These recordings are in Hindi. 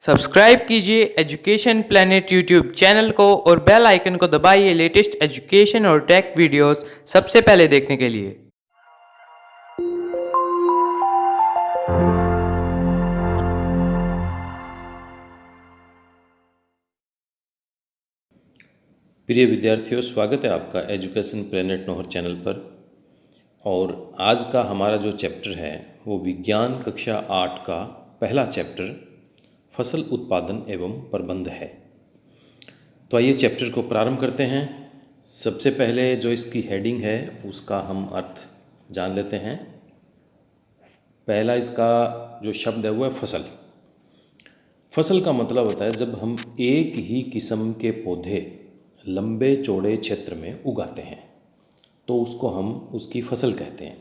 सब्सक्राइब कीजिए एजुकेशन प्लेनेट यूट्यूब चैनल को और बेल आइकन को दबाइए लेटेस्ट एजुकेशन और टेक वीडियोस सबसे पहले देखने के लिए। प्रिय विद्यार्थियों, स्वागत है आपका एजुकेशन प्लेनेट नोहर चैनल पर। और आज का हमारा जो चैप्टर है वो विज्ञान कक्षा 8 का पहला चैप्टर फसल उत्पादन एवं प्रबंध है। तो आइए चैप्टर को प्रारंभ करते हैं। सबसे पहले जो इसकी हेडिंग है उसका हम अर्थ जान लेते हैं। पहला इसका जो शब्द है वो है फसल। फसल का मतलब होता है जब हम एक ही किस्म के पौधे लंबे चौड़े क्षेत्र में उगाते हैं तो उसको हम उसकी फसल कहते हैं।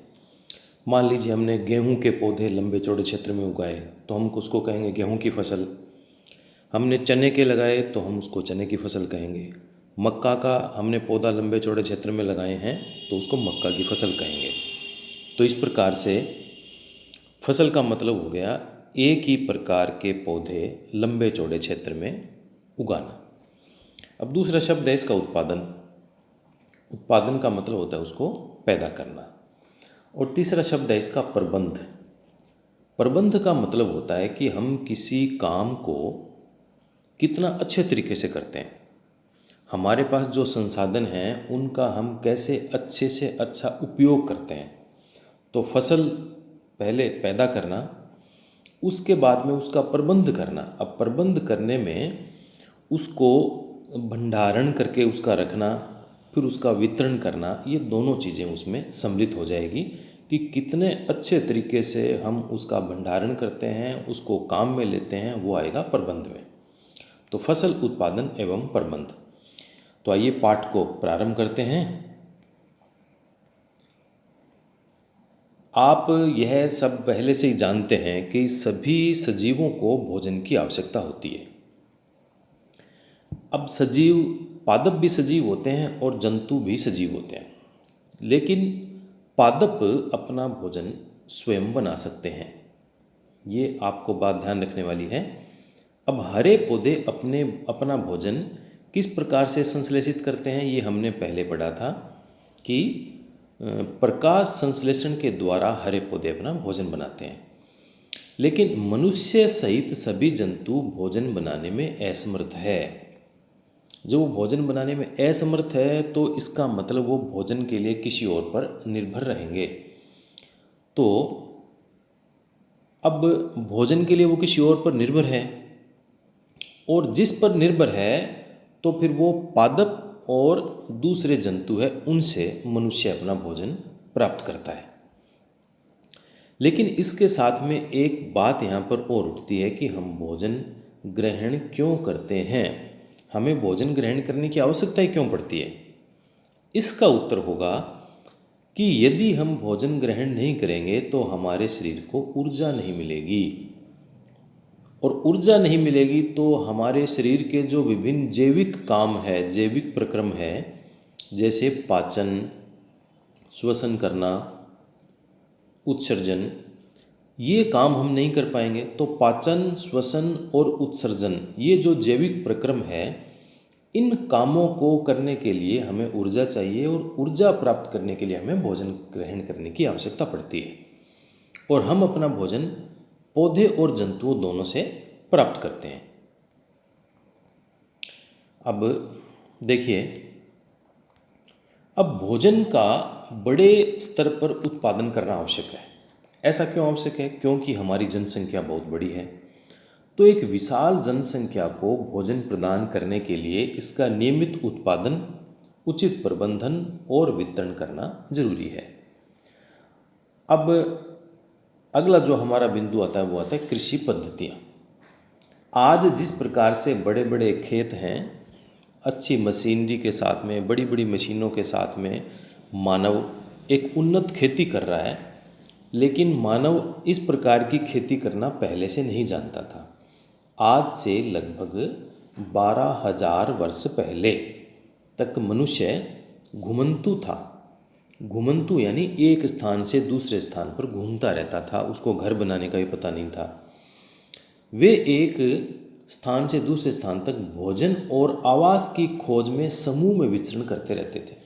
मान लीजिए हमने गेहूं के पौधे लंबे चौड़े क्षेत्र में उगाए तो हम उसको कहेंगे गेहूं की फसल। हमने चने के लगाए तो हम उसको चने की फसल कहेंगे। मक्का का हमने पौधा लंबे चौड़े क्षेत्र में लगाए हैं तो उसको मक्का की फसल कहेंगे। तो इस प्रकार से फसल का मतलब हो गया एक ही प्रकार के पौधे लंबे चौड़े क्षेत्र में उगाना। अब दूसरा शब्द है इसका उत्पादन। उत्पादन का मतलब होता है उसको पैदा करना। और तीसरा शब्द है इसका प्रबंध। प्रबंध का मतलब होता है कि हम किसी काम को कितना अच्छे तरीके से करते हैं। हमारे पास जो संसाधन हैं उनका हम कैसे अच्छे से अच्छा उपयोग करते हैं। तो फसल पहले पैदा करना, उसके बाद में उसका प्रबंध करना। अब प्रबंध करने में उसको भंडारण करके उसका रखना, फिर उसका वितरण करना, ये दोनों चीज़ें उसमें सम्मिलित हो जाएगी कि कितने अच्छे तरीके से हम उसका भंडारण करते हैं, उसको काम में लेते हैं, वो आएगा प्रबंध में। तो फसल उत्पादन एवं प्रबंध। तो आइए पाठ को प्रारंभ करते हैं। आप यह सब पहले से ही जानते हैं कि सभी सजीवों को भोजन की आवश्यकता होती है। अब सजीव, पादप भी सजीव होते हैं और जंतु भी सजीव होते हैं, लेकिन पादप अपना भोजन स्वयं बना सकते हैं। ये आपको बात ध्यान रखने वाली है। अब हरे पौधे अपना भोजन किस प्रकार से संश्लेषित करते हैं ये हमने पहले पढ़ा था कि प्रकाश संश्लेषण के द्वारा हरे पौधे अपना भोजन बनाते हैं। लेकिन मनुष्य सहित सभी जंतु भोजन बनाने में असमर्थ है। जो भोजन बनाने में असमर्थ है तो इसका मतलब वो भोजन के लिए किसी और पर निर्भर रहेंगे। तो अब भोजन के लिए वो किसी और पर निर्भर है, और जिस पर निर्भर है तो फिर वो पादप और दूसरे जंतु है, उनसे मनुष्य अपना भोजन प्राप्त करता है। लेकिन इसके साथ में एक बात यहाँ पर और उठती है कि हम भोजन ग्रहण क्यों करते हैं, हमें भोजन ग्रहण करने की आवश्यकता क्यों पड़ती है। इसका उत्तर होगा कि यदि हम भोजन ग्रहण नहीं करेंगे तो हमारे शरीर को ऊर्जा नहीं मिलेगी, और ऊर्जा नहीं मिलेगी तो हमारे शरीर के जो विभिन्न जैविक काम है, जैविक प्रक्रम है, जैसे पाचन, श्वसन करना, उत्सर्जन, ये काम हम नहीं कर पाएंगे। तो पाचन, श्वसन और उत्सर्जन, ये जो जैविक प्रक्रम है, इन कामों को करने के लिए हमें ऊर्जा चाहिए, और ऊर्जा प्राप्त करने के लिए हमें भोजन ग्रहण करने की आवश्यकता पड़ती है। और हम अपना भोजन पौधे और जंतुओं दोनों से प्राप्त करते हैं। अब देखिए, अब भोजन का बड़े स्तर पर उत्पादन करना आवश्यक है। ऐसा क्यों आवश्यक है? क्योंकि हमारी जनसंख्या बहुत बड़ी है। तो एक विशाल जनसंख्या को भोजन प्रदान करने के लिए इसका नियमित उत्पादन, उचित प्रबंधन और वितरण करना जरूरी है। अब अगला जो हमारा बिंदु आता है वो आता है कृषि पद्धतियाँ। आज जिस प्रकार से बड़े बड़े खेत हैं, अच्छी मशीनरी के साथ में, बड़ी बड़ी मशीनों के साथ में मानव एक उन्नत खेती कर रहा है, लेकिन मानव इस प्रकार की खेती करना पहले से नहीं जानता था। आज से लगभग 12,000 वर्ष पहले तक मनुष्य घुमंतु था। घुमंतु यानी एक स्थान से दूसरे स्थान पर घूमता रहता था, उसको घर बनाने का भी पता नहीं था। वे एक स्थान से दूसरे स्थान तक भोजन और आवास की खोज में समूह में विचरण करते रहते थे।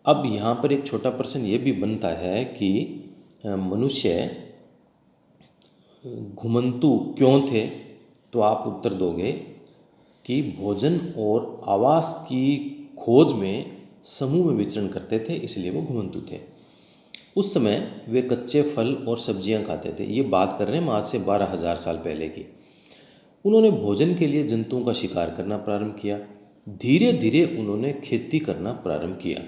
अब यहाँ पर एक छोटा प्रश्न ये भी बनता है कि मनुष्य घुमंतु क्यों थे? तो आप उत्तर दोगे कि भोजन और आवास की खोज में समूह में विचरण करते थे, इसलिए वो घुमंतु थे। उस समय वे कच्चे फल और सब्जियां खाते थे। ये बात कर रहे हैं आज से 12,000 साल पहले की। उन्होंने भोजन के लिए जंतुओं का शिकार करना प्रारंभ किया। धीरे धीरे उन्होंने खेती करना प्रारंभ किया।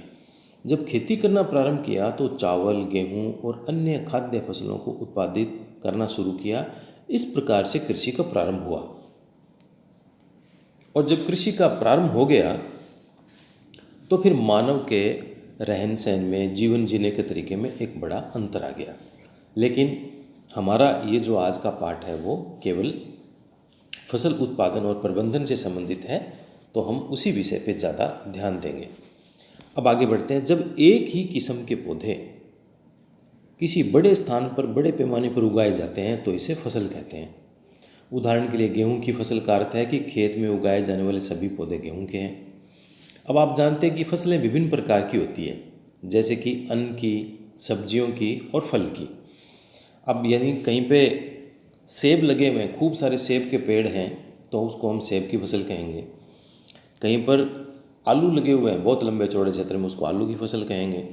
जब खेती करना प्रारंभ किया तो चावल, गेहूं और अन्य खाद्य फसलों को उत्पादित करना शुरू किया। इस प्रकार से कृषि का प्रारंभ हुआ। और जब कृषि का प्रारंभ हो गया तो फिर मानव के रहन सहन में, जीवन जीने के तरीके में एक बड़ा अंतर आ गया। लेकिन हमारा ये जो आज का पाठ है वो केवल फसल उत्पादन और प्रबंधन से संबंधित है, तो हम उसी विषय पे ज़्यादा ध्यान देंगे। अब आगे बढ़ते हैं। जब एक ही किस्म के पौधे किसी बड़े स्थान पर बड़े पैमाने पर उगाए जाते हैं तो इसे फसल कहते हैं। उदाहरण के लिए गेहूं की फसल का अर्थ है कि खेत में उगाए जाने वाले सभी पौधे गेहूं के हैं। अब आप जानते हैं कि फसलें विभिन्न प्रकार की होती है, जैसे कि अन्न की, सब्जियों की और फल की। अब यानी कहीं पे सेब लगे हुए हैं, खूब सारे सेब के पेड़ हैं तो उसको हम सेब की फसल कहेंगे। कहीं पर आलू लगे हुए हैं बहुत लंबे चौड़े क्षेत्र में, उसको आलू की फसल कहेंगे।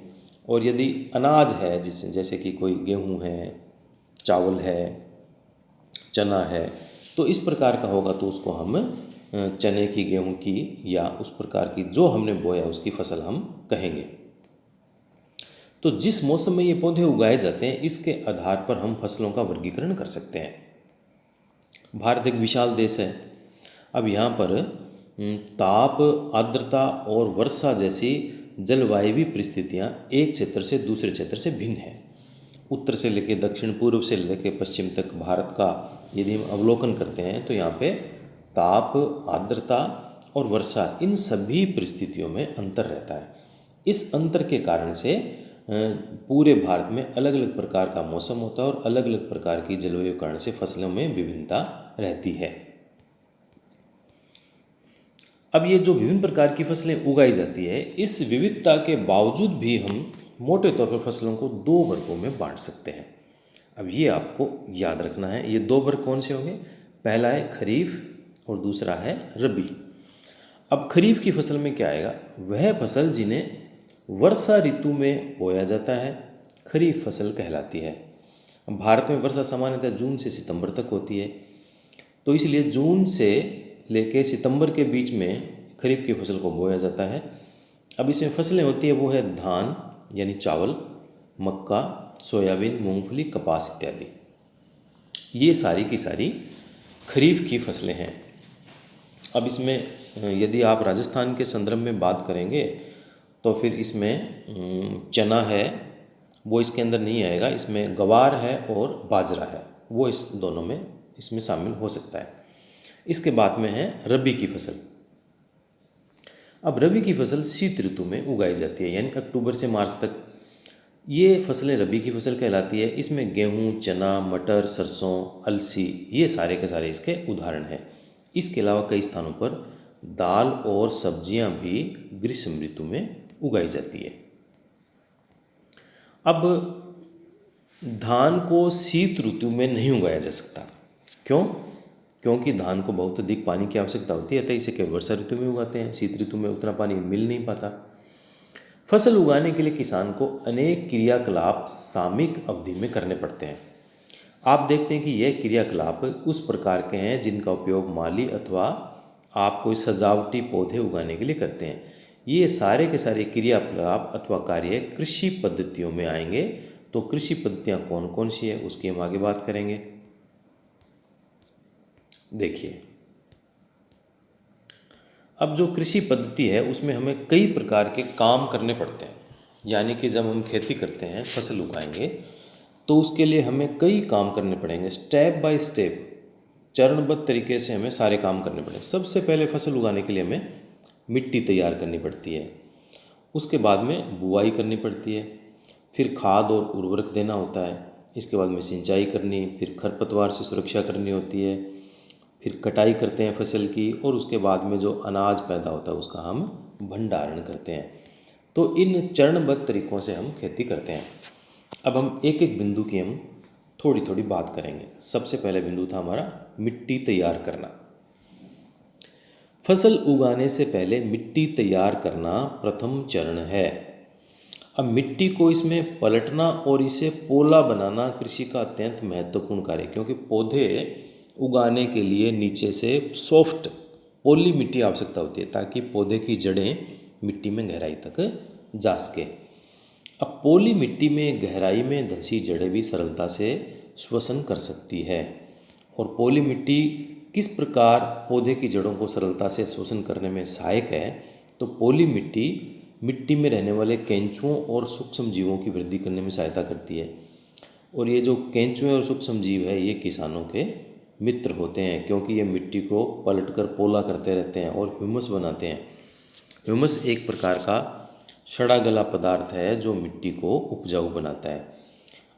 और यदि अनाज है जिससे जैसे कि कोई गेहूं है, चावल है, चना है, तो इस प्रकार का होगा तो उसको हम चने की, गेहूं की या उस प्रकार की जो हमने बोया उसकी फसल हम कहेंगे। तो जिस मौसम में ये पौधे उगाए जाते हैं इसके आधार पर हम फसलों का वर्गीकरण कर सकते हैं। भारत एक विशाल देश है। अब यहाँ पर ताप, आर्द्रता और वर्षा जैसी जलवायु परिस्थितियाँ एक क्षेत्र से दूसरे क्षेत्र से भिन्न है। उत्तर से लेकर दक्षिण, पूर्व से लेकर पश्चिम तक भारत का यदि हम अवलोकन करते हैं तो यहाँ पे ताप, आर्द्रता और वर्षा, इन सभी परिस्थितियों में अंतर रहता है। इस अंतर के कारण से पूरे भारत में अलग अलग प्रकार का मौसम होता है और अलग अलग प्रकार की जलवायु के कारण से फसलों में विभिन्नता रहती है। अब ये जो विभिन्न प्रकार की फसलें उगाई जाती है, इस विविधता के बावजूद भी हम मोटे तौर पर फसलों को दो वर्गों में बांट सकते हैं। अब ये आपको याद रखना है। ये दो वर्ग कौन से होंगे? पहला है खरीफ और दूसरा है रबी। अब खरीफ की फसल में क्या आएगा? वह फसल जिन्हें वर्षा ऋतु में बोया जाता है खरीफ फसल कहलाती है। भारत में वर्षा सामान्यतः जून से सितंबर तक होती है, तो इसलिए जून से लेके सितंबर के बीच में खरीफ की फसल को बोया जाता है। अब इसमें फसलें होती है वो है धान यानी चावल, मक्का, सोयाबीन, मूंगफली, कपास इत्यादि। ये सारी की सारी खरीफ की फसलें हैं। अब इसमें यदि आप राजस्थान के संदर्भ में बात करेंगे तो फिर इसमें चना है वो इसके अंदर नहीं आएगा। इसमें ग्वार है और बाजरा है, वो इस दोनों में इसमें शामिल हो सकता है। इसके बाद में है रबी की फसल। अब रबी की फसल शीत ऋतु में उगाई जाती है, यानी अक्टूबर से मार्च तक। ये फसलें रबी की फसल कहलाती है। इसमें गेहूं, चना, मटर, सरसों, अलसी, ये सारे के सारे इसके उदाहरण हैं। इसके अलावा कई स्थानों पर दाल और सब्जियां भी ग्रीष्म ऋतु में उगाई जाती है। अब धान को शीत ऋतु में नहीं उगाया जा सकता। क्यों? क्योंकि धान को बहुत अधिक पानी की आवश्यकता होती है, अतः इसे केवल वर्षा ऋतु में उगाते हैं। शीत ऋतु में उतना पानी मिल नहीं पाता। फसल उगाने के लिए किसान को अनेक क्रियाकलाप सामयिक अवधि में करने पड़ते हैं। आप देखते हैं कि यह क्रियाकलाप उस प्रकार के हैं जिनका उपयोग माली अथवा आप कोई सजावटी पौधे उगाने के लिए करते हैं। ये सारे के सारे क्रियाकलाप अथवा कार्य कृषि पद्धतियों में आएंगे। तो कृषि पद्धतियाँ कौन कौन सी है उसकी हम आगे बात करेंगे। देखिए, अब जो कृषि पद्धति है उसमें हमें कई प्रकार के काम करने पड़ते हैं। यानी कि जब हम खेती करते हैं, फसल उगाएंगे, तो उसके लिए हमें कई काम करने पड़ेंगे। स्टेप बाय स्टेप, चरणबद्ध तरीके से हमें सारे काम करने पड़ेंगे। सबसे पहले फसल उगाने के लिए हमें मिट्टी तैयार करनी पड़ती है, उसके बाद में बुआई करनी पड़ती है, फिर खाद और उर्वरक देना होता है, इसके बाद में सिंचाई करनी, फिर खरपतवार से सुरक्षा करनी होती है, फिर कटाई करते हैं फसल की, और उसके बाद में जो अनाज पैदा होता है उसका हम भंडारण करते हैं। तो इन चरणबद्ध तरीक़ों से हम खेती करते हैं। अब हम एक एक बिंदु की हम थोड़ी थोड़ी बात करेंगे। सबसे पहले बिंदु था हमारा मिट्टी तैयार करना। फसल उगाने से पहले मिट्टी तैयार करना प्रथम चरण है। अब मिट्टी को इसमें पलटना और इसे पोला बनाना कृषि का अत्यंत महत्वपूर्ण कार्य है, क्योंकि पौधे उगाने के लिए नीचे से सॉफ्ट पोली मिट्टी आवश्यकता होती है, ताकि पौधे की जड़ें मिट्टी में गहराई तक जा सके। अब पोली मिट्टी में गहराई में धंसी जड़ें भी सरलता से श्वसन कर सकती है। और पोली मिट्टी किस प्रकार पौधे की जड़ों को सरलता से श्वसन करने में सहायक है, तो पोली मिट्टी मिट्टी में रहने वाले केंचुओं और सूक्ष्म जीवों की वृद्धि करने में सहायता करती है। और ये जो केंचुए और सूक्ष्म जीव है, ये किसानों के मित्र होते हैं, क्योंकि ये मिट्टी को पलटकर पोला करते रहते हैं और ह्यूमस बनाते हैं। ह्यूमस एक प्रकार का सड़ा गला पदार्थ है जो मिट्टी को उपजाऊ बनाता है।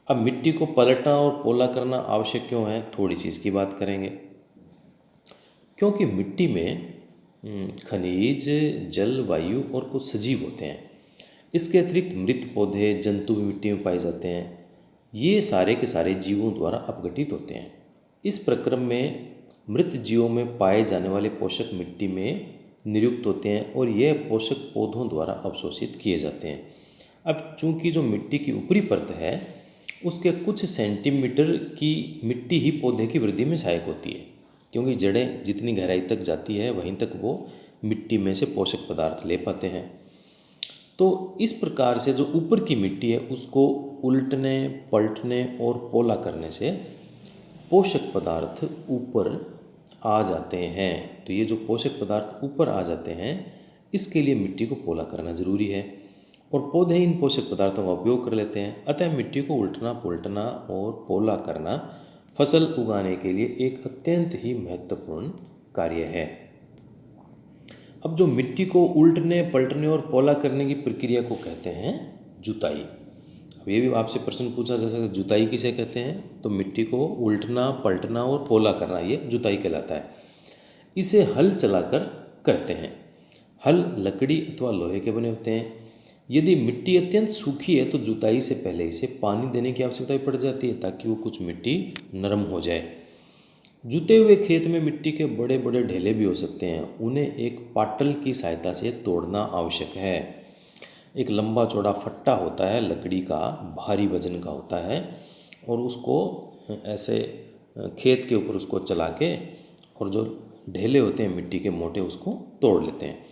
अब मिट्टी को पलटना और पोला करना आवश्यक क्यों है, थोड़ी सी इसकी बात करेंगे। क्योंकि मिट्टी में खनिज, जल, वायु और कुछ सजीव होते हैं। इसके अतिरिक्त मृत पौधे, जंतु भी मिट्टी में पाए जाते हैं। ये सारे के सारे जीवों द्वारा अपघटित होते हैं। इस प्रक्रम में मृत जीवों में पाए जाने वाले पोषक मिट्टी में नियुक्त होते हैं और यह पोषक पौधों द्वारा अवशोषित किए जाते हैं। अब चूंकि जो मिट्टी की ऊपरी परत है, उसके कुछ सेंटीमीटर की मिट्टी ही पौधे की वृद्धि में सहायक होती है, क्योंकि जड़ें जितनी गहराई तक जाती है वहीं तक वो मिट्टी में से पोषक पदार्थ ले पाते हैं। तो इस प्रकार से जो ऊपर की मिट्टी है उसको उल्टने, पलटने और पोला करने से पोषक पदार्थ ऊपर आ जाते हैं। तो ये जो पोषक पदार्थ ऊपर आ जाते हैं, इसके लिए मिट्टी को पोला करना ज़रूरी है, और पौधे इन पोषक पदार्थों का उपयोग कर लेते हैं। अतः मिट्टी को उल्टना, पुलटना और पोला करना फसल उगाने के लिए एक अत्यंत ही महत्वपूर्ण कार्य है। अब जो मिट्टी को उल्टने, पलटने और पोला करने की प्रक्रिया को कहते हैं जुताई। अब ये भी आपसे प्रश्न पूछा जा सकता है, जुताई किसे कहते हैं? तो मिट्टी को उल्टना, पलटना और पोला करना, ये जुताई कहलाता है। इसे हल चलाकर करते हैं। हल लकड़ी अथवा लोहे के बने होते हैं। यदि मिट्टी अत्यंत सूखी है तो जुताई से पहले इसे पानी देने की आवश्यकता पड़ जाती है, ताकि वो कुछ मिट्टी नरम हो जाए। जुते हुए खेत में मिट्टी के बड़े बड़े ढेले भी हो सकते हैं। उन्हें एक पाटल की सहायता से तोड़ना आवश्यक है। एक लंबा चौड़ा फट्टा होता है लकड़ी का, भारी वजन का होता है, और उसको ऐसे खेत के ऊपर उसको चला के, और जो ढेले होते हैं मिट्टी के मोटे, उसको तोड़ लेते हैं।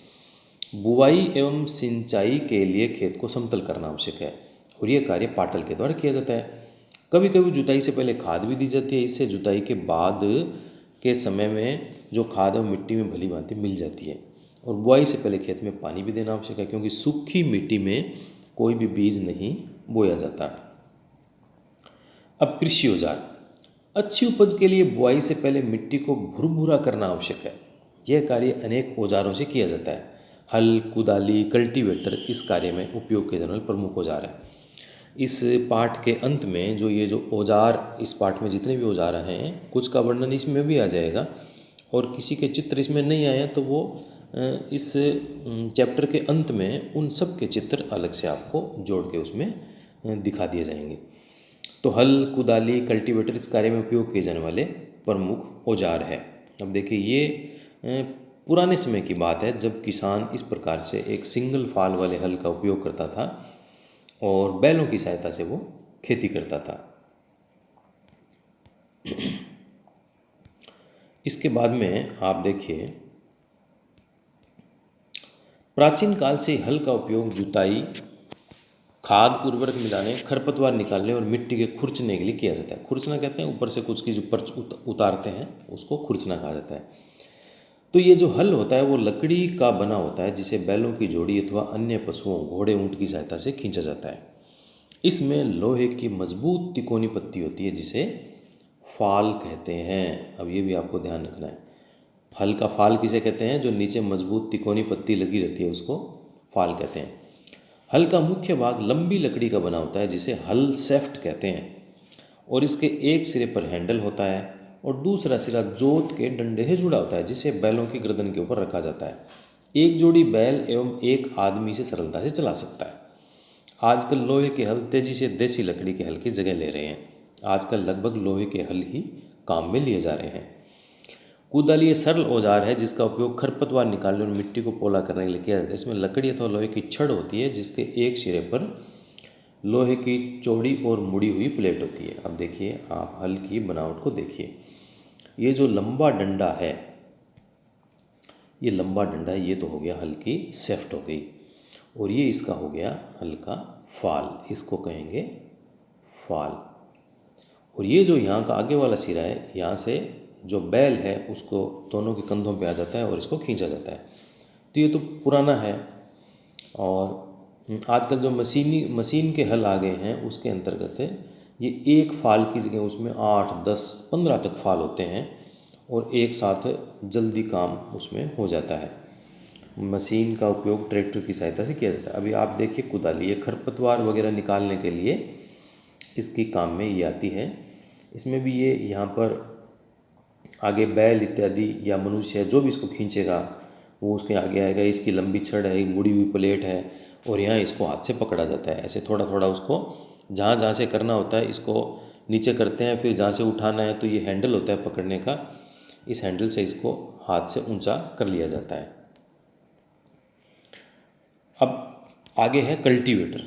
बुवाई एवं सिंचाई के लिए खेत को समतल करना आवश्यक है, और यह कार्य पाटल के द्वारा किया जाता है। कभी कभी जुताई से पहले खाद भी दी जाती है। इससे जुताई के बाद के समय में जो खाद है वो मिट्टी में भली भांति मिल जाती है। और बुआई से पहले खेत में पानी भी देना आवश्यक है, क्योंकि सूखी मिट्टी में कोई भी बीज नहीं बोया जाता। अब कृषि औजार। अच्छी उपज के लिए बुआई से पहले मिट्टी को भुरभुरा करना आवश्यक है। यह कार्य अनेक औजारों से किया जाता है। हल, कुदाली, कल्टीवेटर इस कार्य में उपयोग किए जाने वाले प्रमुख औजार हैं। इस पाठ के अंत में जो औजार, इस पाठ में जितने भी औजार हैं, कुछ का वर्णन इसमें भी आ जाएगा, और किसी के चित्र इसमें नहीं आए तो वो इस चैप्टर के अंत में उन सब के चित्र अलग से आपको जोड़ के उसमें दिखा दिए जाएंगे। तो हल, कुदाली, कल्टीवेटर इस कार्य में उपयोग किए जाने वाले प्रमुख औजार है। अब देखिए, ये पुराने समय की बात है, जब किसान इस प्रकार से एक सिंगल फाल वाले हल का उपयोग करता था और बैलों की सहायता से वो खेती करता था। इसके बाद में आप देखिए, प्राचीन काल से हल का उपयोग जुताई, खाद, उर्वरक मिलाने, खरपतवार निकालने और मिट्टी के खुरचने के लिए किया जाता है। खुरचना कहते हैं ऊपर से कुछ की ऊपर उतारते हैं, उसको खुरचना कहा जाता है। तो ये जो हल होता है वो लकड़ी का बना होता है, जिसे बैलों की जोड़ी अथवा अन्य पशुओं, घोड़े, ऊंट की सहायता से खींचा जाता है। इसमें लोहे की मजबूत तिकोनी पत्ती होती है, जिसे फाल कहते हैं। अब ये भी आपको ध्यान रखना है, हल का फाल किसे कहते हैं? जो नीचे मजबूत तिकोनी पत्ती लगी रहती है, उसको फाल कहते हैं। हल का मुख्य भाग लंबी लकड़ी का बना होता है, जिसे हल सेफ्ट कहते हैं, और इसके एक सिरे पर हैंडल होता है और दूसरा सिरा जोत के डंडे से जुड़ा होता है, जिसे बैलों की गर्दन के ऊपर रखा जाता है। एक जोड़ी बैल एवं एक आदमी से सरलता से चला सकता है। आजकल लोहे के हल तेजी से देसी लकड़ी के हल की जगह ले रहे हैं। आजकल लगभग लोहे के हल ही काम में लिए जा रहे हैं। कुदाली ये सरल औजार है जिसका उपयोग खरपतवार निकालने और मिट्टी को पोला करने के लिए किया जाता है। इसमें लकड़ी अथवा लोहे की छड़ होती है, जिसके एक सिरे पर लोहे की चौड़ी और मुड़ी हुई प्लेट होती है। अब देखिए, आप हल की बनावट को देखिए। ये जो लंबा डंडा है, ये लंबा डंडा है, ये तो हो गया हल की सेफ्ट हो गई, और ये इसका हो गया हल का फाल, इसको कहेंगे फाल। और ये जो यहाँ का आगे वाला सिरा है, यहाँ से जो बैल है उसको दोनों के कंधों पे आ जाता है और इसको खींचा जाता है। तो ये तो पुराना है। और आजकल जो मशीन के हल आ गए हैं, उसके अंतर्गत ये एक फाल की जगह उसमें 8, 10, 15 तक फाल होते हैं और एक साथ जल्दी काम उसमें हो जाता है। मशीन का उपयोग ट्रैक्टर की सहायता से किया जाता है। अभी आप देखिए कुदाली, ये खरपतवार वगैरह निकालने के लिए इसकी काम में ये आती है। इसमें भी ये यहाँ पर आगे बैल इत्यादि या मनुष्य जो भी इसको खींचेगा वो उसके आगे आएगा। इसकी लंबी छड़ है, एक मुड़ी हुई प्लेट है, और यहाँ इसको हाथ से पकड़ा जाता है। ऐसे थोड़ा थोड़ा उसको जहाँ जहाँ से करना होता है इसको नीचे करते हैं, फिर जहाँ से उठाना है तो ये हैंडल होता है पकड़ने का, इस हैंडल से इसको हाथ से ऊंचा कर लिया जाता है। अब आगे है कल्टीवेटर।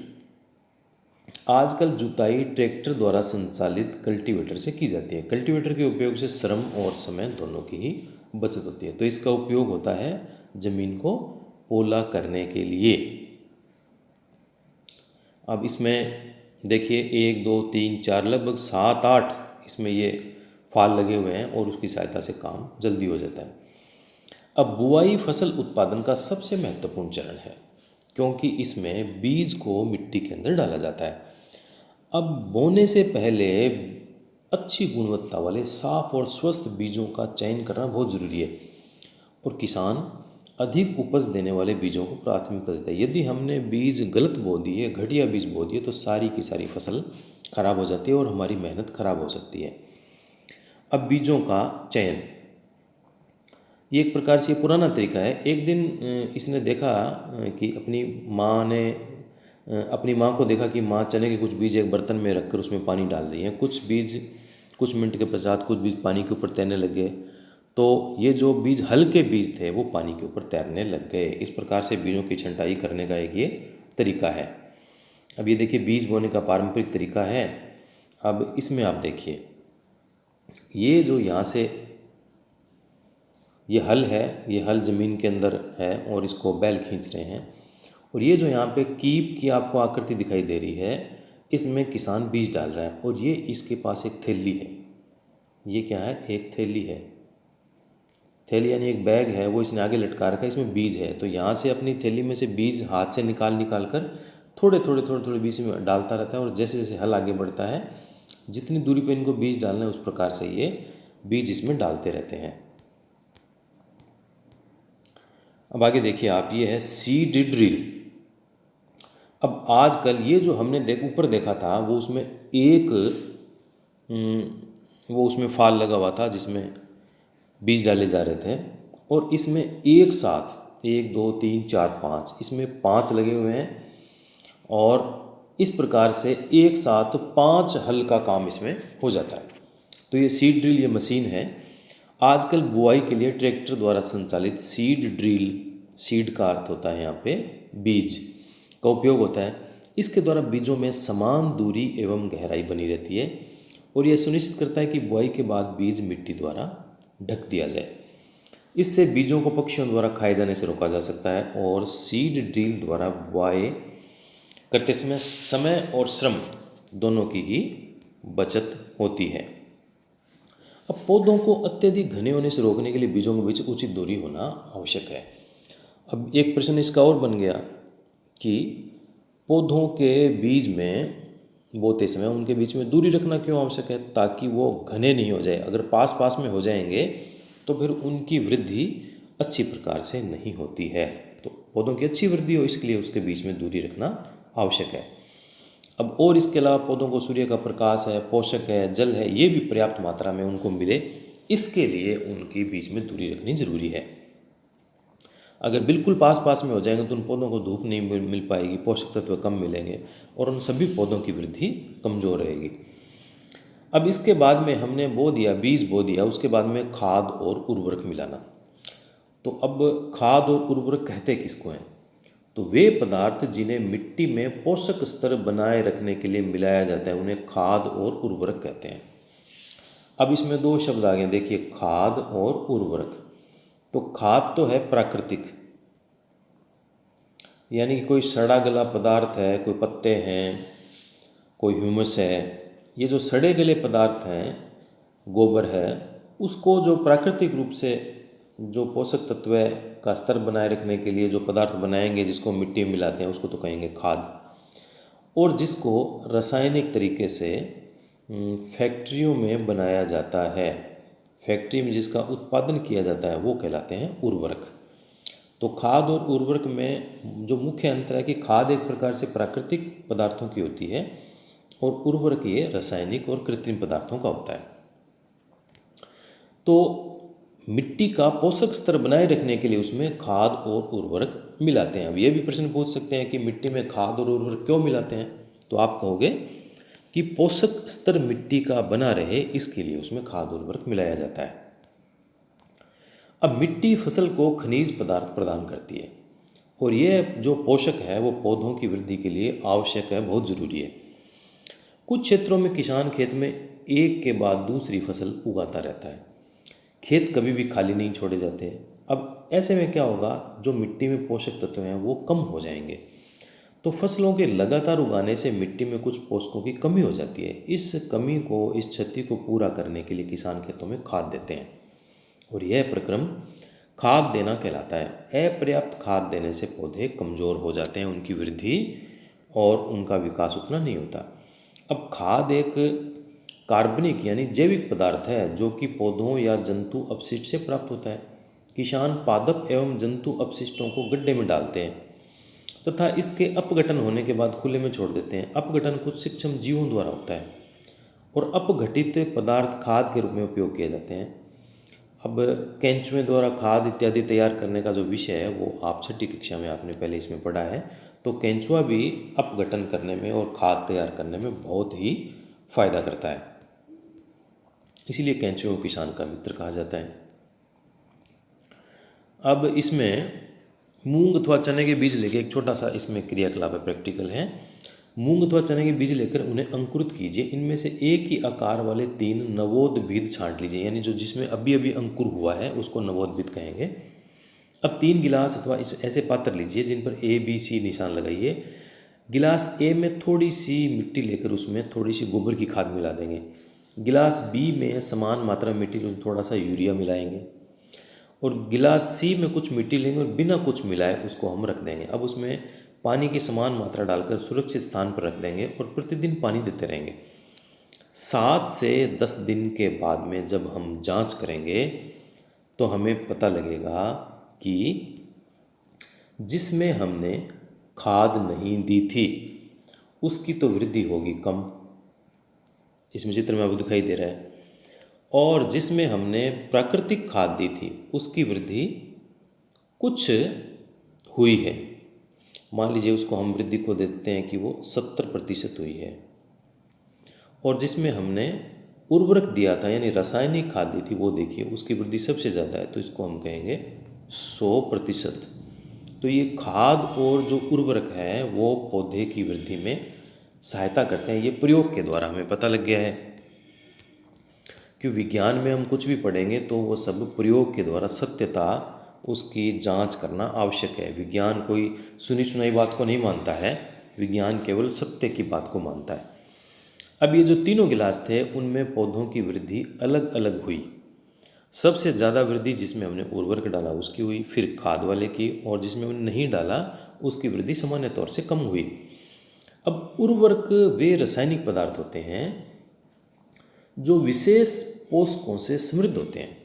आजकल जुताई ट्रैक्टर द्वारा संचालित कल्टीवेटर से की जाती है। कल्टीवेटर के उपयोग से श्रम और समय दोनों की ही बचत होती है। तो इसका उपयोग होता है जमीन को पोला करने के लिए। अब इसमें देखिए 1, 2, 3, 4 लगभग 7, 8 इसमें ये फाल लगे हुए हैं और उसकी सहायता से काम जल्दी हो जाता है। अब बुआई फसल उत्पादन का सबसे महत्वपूर्ण चरण है, क्योंकि इसमें बीज को मिट्टी के अंदर डाला जाता है। अब बोने से पहले अच्छी गुणवत्ता वाले साफ और स्वस्थ बीजों का चयन करना बहुत ज़रूरी है, और किसान अधिक उपज देने वाले बीजों को प्राथमिकता देता है। यदि हमने बीज गलत बो दिए, घटिया बीज बो दिए, तो सारी की सारी फसल खराब हो जाती है और हमारी मेहनत खराब हो सकती है। अब बीजों का चयन, ये एक प्रकार से पुराना तरीका है। एक दिन इसने देखा कि अपनी माँ को देखा कि माँ चने के कुछ बीज एक बर्तन में रखकर उसमें पानी डाल रही है। कुछ बीज कुछ मिनट के पश्चात कुछ बीज पानी के ऊपर तैरने लग गए, तो ये जो बीज हल्के बीज थे वो पानी के ऊपर तैरने लग गए। इस प्रकार से बीजों की छंटाई करने का एक ये तरीका है। अब ये देखिए बीज बोने का पारंपरिक तरीका है। अब इसमें आप देखिए, ये जो यहाँ से ये हल है, ये हल ज़मीन के अंदर है और इसको बैल खींच रहे हैं। और ये जो यहाँ पे कीप की आपको आकृति दिखाई दे रही है, इसमें किसान बीज डाल रहा है। और ये इसके पास एक थैली है। ये क्या है? एक थैली है। थैली यानी एक बैग है, वो इसने आगे लटका रखा है, इसमें बीज है। तो यहाँ से अपनी थैली में से बीज हाथ से निकाल कर थोड़े थोड़े बीज में डालता रहता है। और जैसे जैसे हल आगे बढ़ता है, जितनी दूरी पे इनको बीज डालना है उस प्रकार से ये बीज इसमें डालते रहते हैं। अब आगे देखिए आप, ये है सीड ड्रिल। अब आजकल ये जो हमने ऊपर देखा था वो उसमें फाल लगा हुआ था जिसमें बीज डाले जा रहे थे, और इसमें एक साथ 1, 2, 3, 4, 5 इसमें 5 लगे हुए हैं। और इस प्रकार से एक साथ 5 हल का काम इसमें हो जाता है। तो ये सीड ड्रिल, ये मशीन है। आजकल बुआई के लिए ट्रैक्टर द्वारा संचालित सीड ड्रिल, सीड का अर्थ होता है यहाँ पे बीज, का उपयोग होता है। इसके द्वारा बीजों में समान दूरी एवं गहराई बनी रहती है, और यह सुनिश्चित करता है कि बुआई के बाद बीज मिट्टी द्वारा ढक दिया जाए। इससे बीजों को पक्षियों द्वारा खाए जाने से रोका जा सकता है। और सीड ड्रिल द्वारा बुआई करते समय समय और श्रम दोनों की ही बचत होती है। अब पौधों को अत्यधिक घने होने से रोकने के लिए बीजों के बीच उचित दूरी होना आवश्यक है। अब एक प्रश्न इसका और बन गया कि पौधों के बीज में बोते समय उनके बीच में दूरी रखना क्यों आवश्यक है? ताकि वो घने नहीं हो जाए। अगर पास पास में हो जाएंगे तो फिर उनकी वृद्धि अच्छी प्रकार से नहीं होती है। तो पौधों की अच्छी वृद्धि हो, इसके लिए उसके बीच में दूरी रखना आवश्यक है। अब और इसके अलावा पौधों को सूर्य का प्रकाश है, पोषक है, जल है, ये भी पर्याप्त मात्रा में उनको मिले, इसके लिए उनके बीच में दूरी रखनी जरूरी है। अगर बिल्कुल पास पास में हो जाएंगे तो उन पौधों को धूप नहीं मिल पाएगी, पोषक तत्व कम मिलेंगे और उन सभी पौधों की वृद्धि कमज़ोर रहेगी। अब इसके बाद में हमने बो दिया, बीज बो दिया, उसके बाद में खाद और उर्वरक मिलाना। तो अब खाद और उर्वरक कहते किसको हैं? तो वे पदार्थ जिन्हें मिट्टी में पोषक स्तर बनाए रखने के लिए मिलाया जाता है उन्हें खाद और उर्वरक कहते हैं। अब इसमें दो शब्द आ गए, देखिए, खाद और उर्वरक। तो खाद तो है प्राकृतिक, यानी कि कोई सड़ा गला पदार्थ है, कोई पत्ते हैं, कोई ह्यूमस है। ये जो सड़े गले पदार्थ हैं, गोबर है, उसको जो प्राकृतिक रूप से जो पोषक तत्व का स्तर बनाए रखने के लिए जो पदार्थ बनाएंगे, जिसको मिट्टी में मिलाते हैं, उसको तो कहेंगे खाद। और जिसको रासायनिक तरीके से फैक्ट्रियों में बनाया जाता है, फैक्ट्री में जिसका उत्पादन किया जाता है, वो कहलाते हैं उर्वरक। तो खाद और उर्वरक में जो मुख्य अंतर है कि खाद एक प्रकार से प्राकृतिक पदार्थों की होती है और उर्वरक ये रासायनिक और कृत्रिम पदार्थों का होता है। तो मिट्टी का पोषक स्तर बनाए रखने के लिए उसमें खाद और उर्वरक मिलाते हैं। अब ये भी प्रश्न पूछ सकते हैं कि मिट्टी में खाद और उर्वरक क्यों मिलाते हैं? तो आप कहोगे कि पोषक स्तर मिट्टी का बना रहे, इसके लिए उसमें खाद और उर्वरक मिलाया जाता है। अब मिट्टी फसल को खनिज पदार्थ प्रदान करती है और ये जो पोषक है वो पौधों की वृद्धि के लिए आवश्यक है, बहुत ज़रूरी है। कुछ क्षेत्रों में किसान खेत में एक के बाद दूसरी फसल उगाता रहता है, खेत कभी भी खाली नहीं छोड़े जाते। अब ऐसे में क्या होगा, जो मिट्टी में पोषक तत्व हैं वो कम हो जाएंगे। तो फसलों के लगातार उगाने से मिट्टी में कुछ पोषकों की कमी हो जाती है। इस कमी को, इस क्षति को पूरा करने के लिए किसान खेतों में खाद देते हैं और यह प्रक्रम खाद देना कहलाता है। अपर्याप्त खाद देने से पौधे कमज़ोर हो जाते हैं, उनकी वृद्धि और उनका विकास उतना नहीं होता। अब खाद एक कार्बनिक यानी जैविक पदार्थ है जो कि पौधों या जंतु अपशिष्ट से प्राप्त होता है। किसान पादप एवं जंतु अपशिष्टों को गड्ढे में डालते हैं तथा इसके अपघटन होने के बाद खुले में छोड़ देते हैं। अपघटन कुछ सूक्ष्म जीवों द्वारा होता है और अपघटित पदार्थ खाद के रूप में उपयोग किए जाते हैं। अब केंचुए द्वारा खाद इत्यादि तैयार करने का जो विषय है वो आप छठी कक्षा में आपने पहले इसमें पढ़ा है। तो केंचुआ भी अपघटन करने में और खाद तैयार करने में बहुत ही फायदा करता है, इसीलिए केंचुए को किसान का मित्र कहा जाता है। अब इसमें मूंग अथवा चने के बीज लेकर, एक छोटा सा इसमें क्रियाकलाप है, प्रैक्टिकल है। मूंग अथवा चने के बीज लेकर उन्हें अंकुरित कीजिए। इनमें से एक ही आकार वाले 3 नवोद्भिद छांट लीजिए, यानी जो जिसमें अभी अभी अंकुर हुआ है उसको नवोद्भिद कहेंगे। अब 3 गिलास अथवा ऐसे पात्र लीजिए जिन पर ABC निशान लगाइए। गिलास A में थोड़ी सी मिट्टी लेकर उसमें थोड़ी सी गोबर की खाद मिला देंगे। गिलास B में समान मात्रा मिट्टी में थोड़ा सा यूरिया मिलाएंगे और गिलास C में कुछ मिट्टी लेंगे और बिना कुछ मिलाए उसको हम रख देंगे। अब उसमें पानी की समान मात्रा डालकर सुरक्षित स्थान पर रख देंगे और प्रतिदिन पानी देते रहेंगे। 7 से 10 दिन के बाद में जब हम जांच करेंगे तो हमें पता लगेगा कि जिसमें हमने खाद नहीं दी थी उसकी तो वृद्धि होगी कम, इसमें चित्र में आपको दिखाई दे रहा है, और जिसमें हमने प्राकृतिक खाद दी थी उसकी वृद्धि कुछ हुई है। मान लीजिए उसको हम वृद्धि को देते हैं कि वो 70% हुई है, और जिसमें हमने उर्वरक दिया था यानी रासायनिक खाद दी थी वो देखिए उसकी वृद्धि सबसे ज़्यादा है, तो इसको हम कहेंगे 100%। तो ये खाद और जो उर्वरक है वो पौधे की वृद्धि में सहायता करते हैं। ये प्रयोग के द्वारा हमें पता लग गया है कि विज्ञान में हम कुछ भी पढ़ेंगे तो वो सब प्रयोग के द्वारा सत्यता उसकी जांच करना आवश्यक है। विज्ञान कोई सुनी सुनाई बात को नहीं मानता है, विज्ञान केवल सत्य की बात को मानता है। अब ये जो तीनों गिलास थे उनमें पौधों की वृद्धि अलग अलग हुई। सबसे ज़्यादा वृद्धि जिसमें हमने उर्वरक डाला उसकी हुई, फिर खाद वाले की, और जिसमें हमने नहीं डाला उसकी वृद्धि सामान्य तौर से कम हुई। अब उर्वरक वे रासायनिक पदार्थ होते हैं जो विशेष पोषकों से समृद्ध होते हैं।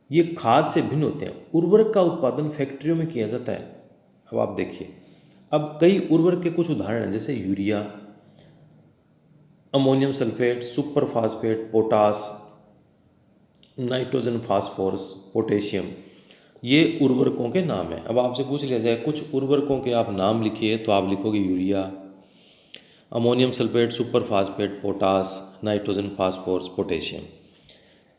ये खाद से भिन्न होते हैं। उर्वरक का उत्पादन फैक्ट्रियों में किया जाता है। अब आप देखिए, अब कई उर्वरक के कुछ उदाहरण हैं जैसे urea, ammonium sulphate, super phosphate, potash, nitrogen, phosphorus, potassium, ये उर्वरकों के नाम हैं। अब आपसे पूछ लिया जाए कुछ उर्वरकों के आप नाम लिखिए, तो आप लिखोगे urea, ammonium sulphate, super phosphate, potash, nitrogen, phosphorus, potassium.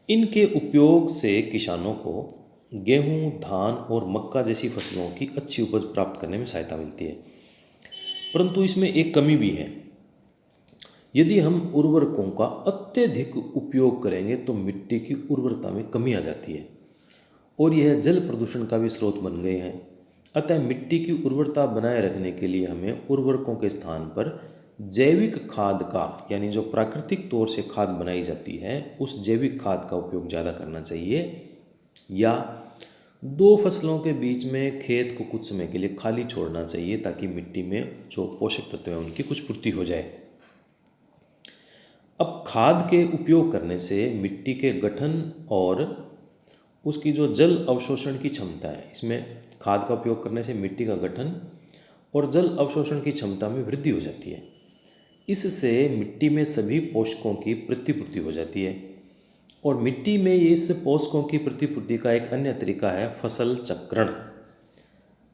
इनके उपयोग से किसानों को गेहूं, धान और मक्का जैसी फसलों की अच्छी उपज प्राप्त करने में सहायता मिलती है। परंतु इसमें एक कमी भी है। यदि हम उर्वरकों का अत्यधिक उपयोग करेंगे तो मिट्टी की उर्वरता में कमी आ जाती है और यह जल प्रदूषण का भी स्रोत बन गए हैं। अतः मिट्टी की उर्वरता बनाए रखने के लिए हमें उर्वरकों के स्थान पर जैविक खाद का, यानी जो प्राकृतिक तौर से खाद बनाई जाती है, उस जैविक खाद का उपयोग ज़्यादा करना चाहिए। या दो फसलों के बीच में खेत को कुछ समय के लिए खाली छोड़ना चाहिए ताकि मिट्टी में जो पोषक तत्व हैं उनकी कुछ पूर्ति हो जाए। अब खाद के उपयोग करने से मिट्टी के गठन और उसकी जो जल अवशोषण की क्षमता है, इसमें खाद का उपयोग करने से मिट्टी का गठन और जल अवशोषण की क्षमता में वृद्धि हो जाती है। इससे मिट्टी में सभी पोषकों की प्रतिपूर्ति हो जाती है और मिट्टी में इस पोषकों की प्रतिपूर्ति का एक अन्य तरीका है फसल चक्रण।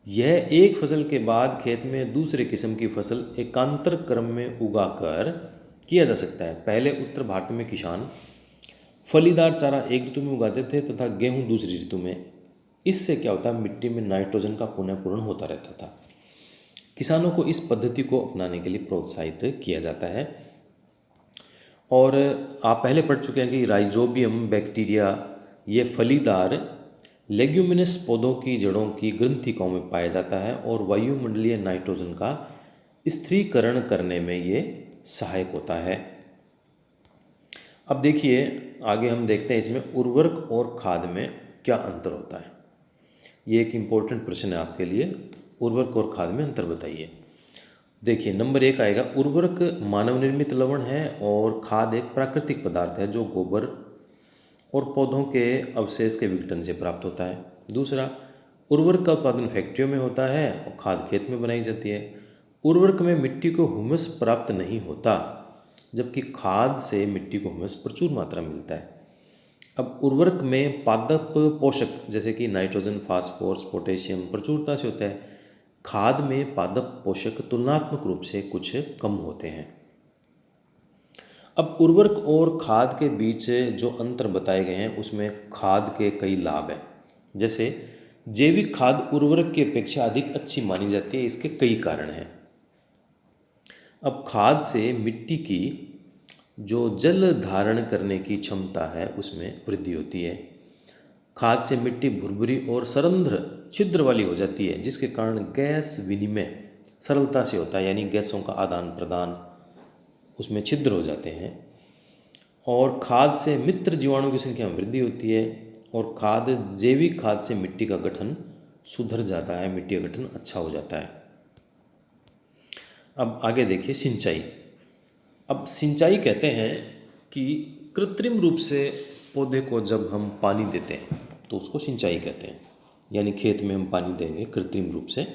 यह एक फसल के बाद खेत में दूसरे किस्म की फसल एकांतर क्रम में उगाकर किया जा सकता है। पहले उत्तर भारत में किसान फलीदार चारा एक ऋतु में उगाते थे तथा गेहूं दूसरी ऋतु में। इससे क्या होता है, मिट्टी में नाइट्रोजन का पुनः पूरण होता रहता था। किसानों को इस पद्धति को अपनाने के लिए प्रोत्साहित किया जाता है। और आप पहले पढ़ चुके हैं कि राइजोबियम बैक्टीरिया ये फलीदार लेग्यूमिनस पौधों की जड़ों की ग्रंथिकाओं में पाया जाता है और वायुमंडलीय नाइट्रोजन का स्थिरीकरण करने में ये सहायक होता है। अब देखिए आगे हम देखते हैं इसमें उर्वरक और खाद में क्या अंतर होता है। ये एक इम्पोर्टेंट प्रश्न है आपके लिए। उर्वरक और खाद में अंतर बताइए। देखिए नंबर 1 आएगा, उर्वरक मानव निर्मित लवण है और खाद एक प्राकृतिक पदार्थ है जो गोबर और पौधों के अवशेष के विघटन से प्राप्त होता है। दूसरा, उर्वरक का उत्पादन फैक्ट्रियों में होता है और खाद खेत में बनाई जाती है। उर्वरक में मिट्टी को ह्यूमस प्राप्त नहीं होता, जबकि खाद से मिट्टी को ह्यूमस प्रचुर मात्रा में मिलता है। अब उर्वरक में पादप पोषक जैसे कि नाइट्रोजन, फास्फोरस, पोटेशियम प्रचुरता से होता है। खाद में पादप पोषक तुलनात्मक रूप से कुछ कम होते हैं। अब उर्वरक और खाद के बीच जो अंतर बताए गए हैं उसमें खाद के कई लाभ हैं। जैसे जैविक खाद उर्वरक की अपेक्षा अधिक अच्छी मानी जाती है। इसके कई कारण हैं। अब खाद से मिट्टी की जो जल धारण करने की क्षमता है उसमें वृद्धि होती है। खाद से मिट्टी भुरभुरी और सरंध्र छिद्र वाली हो जाती है, जिसके कारण गैस विनिमय सरलता से होता है, यानी गैसों का आदान प्रदान उसमें छिद्र हो जाते हैं। और खाद से मित्र जीवाणु की संख्या में वृद्धि होती है। और जैविक खाद से मिट्टी का गठन सुधर जाता है, मिट्टी का गठन अच्छा हो जाता है। अब आगे देखिए सिंचाई। अब सिंचाई कहते हैं कि कृत्रिम रूप से पौधे को जब हम पानी देते हैं तो उसको सिंचाई कहते हैं। यानी खेत में हम पानी देंगे कृत्रिम रूप से।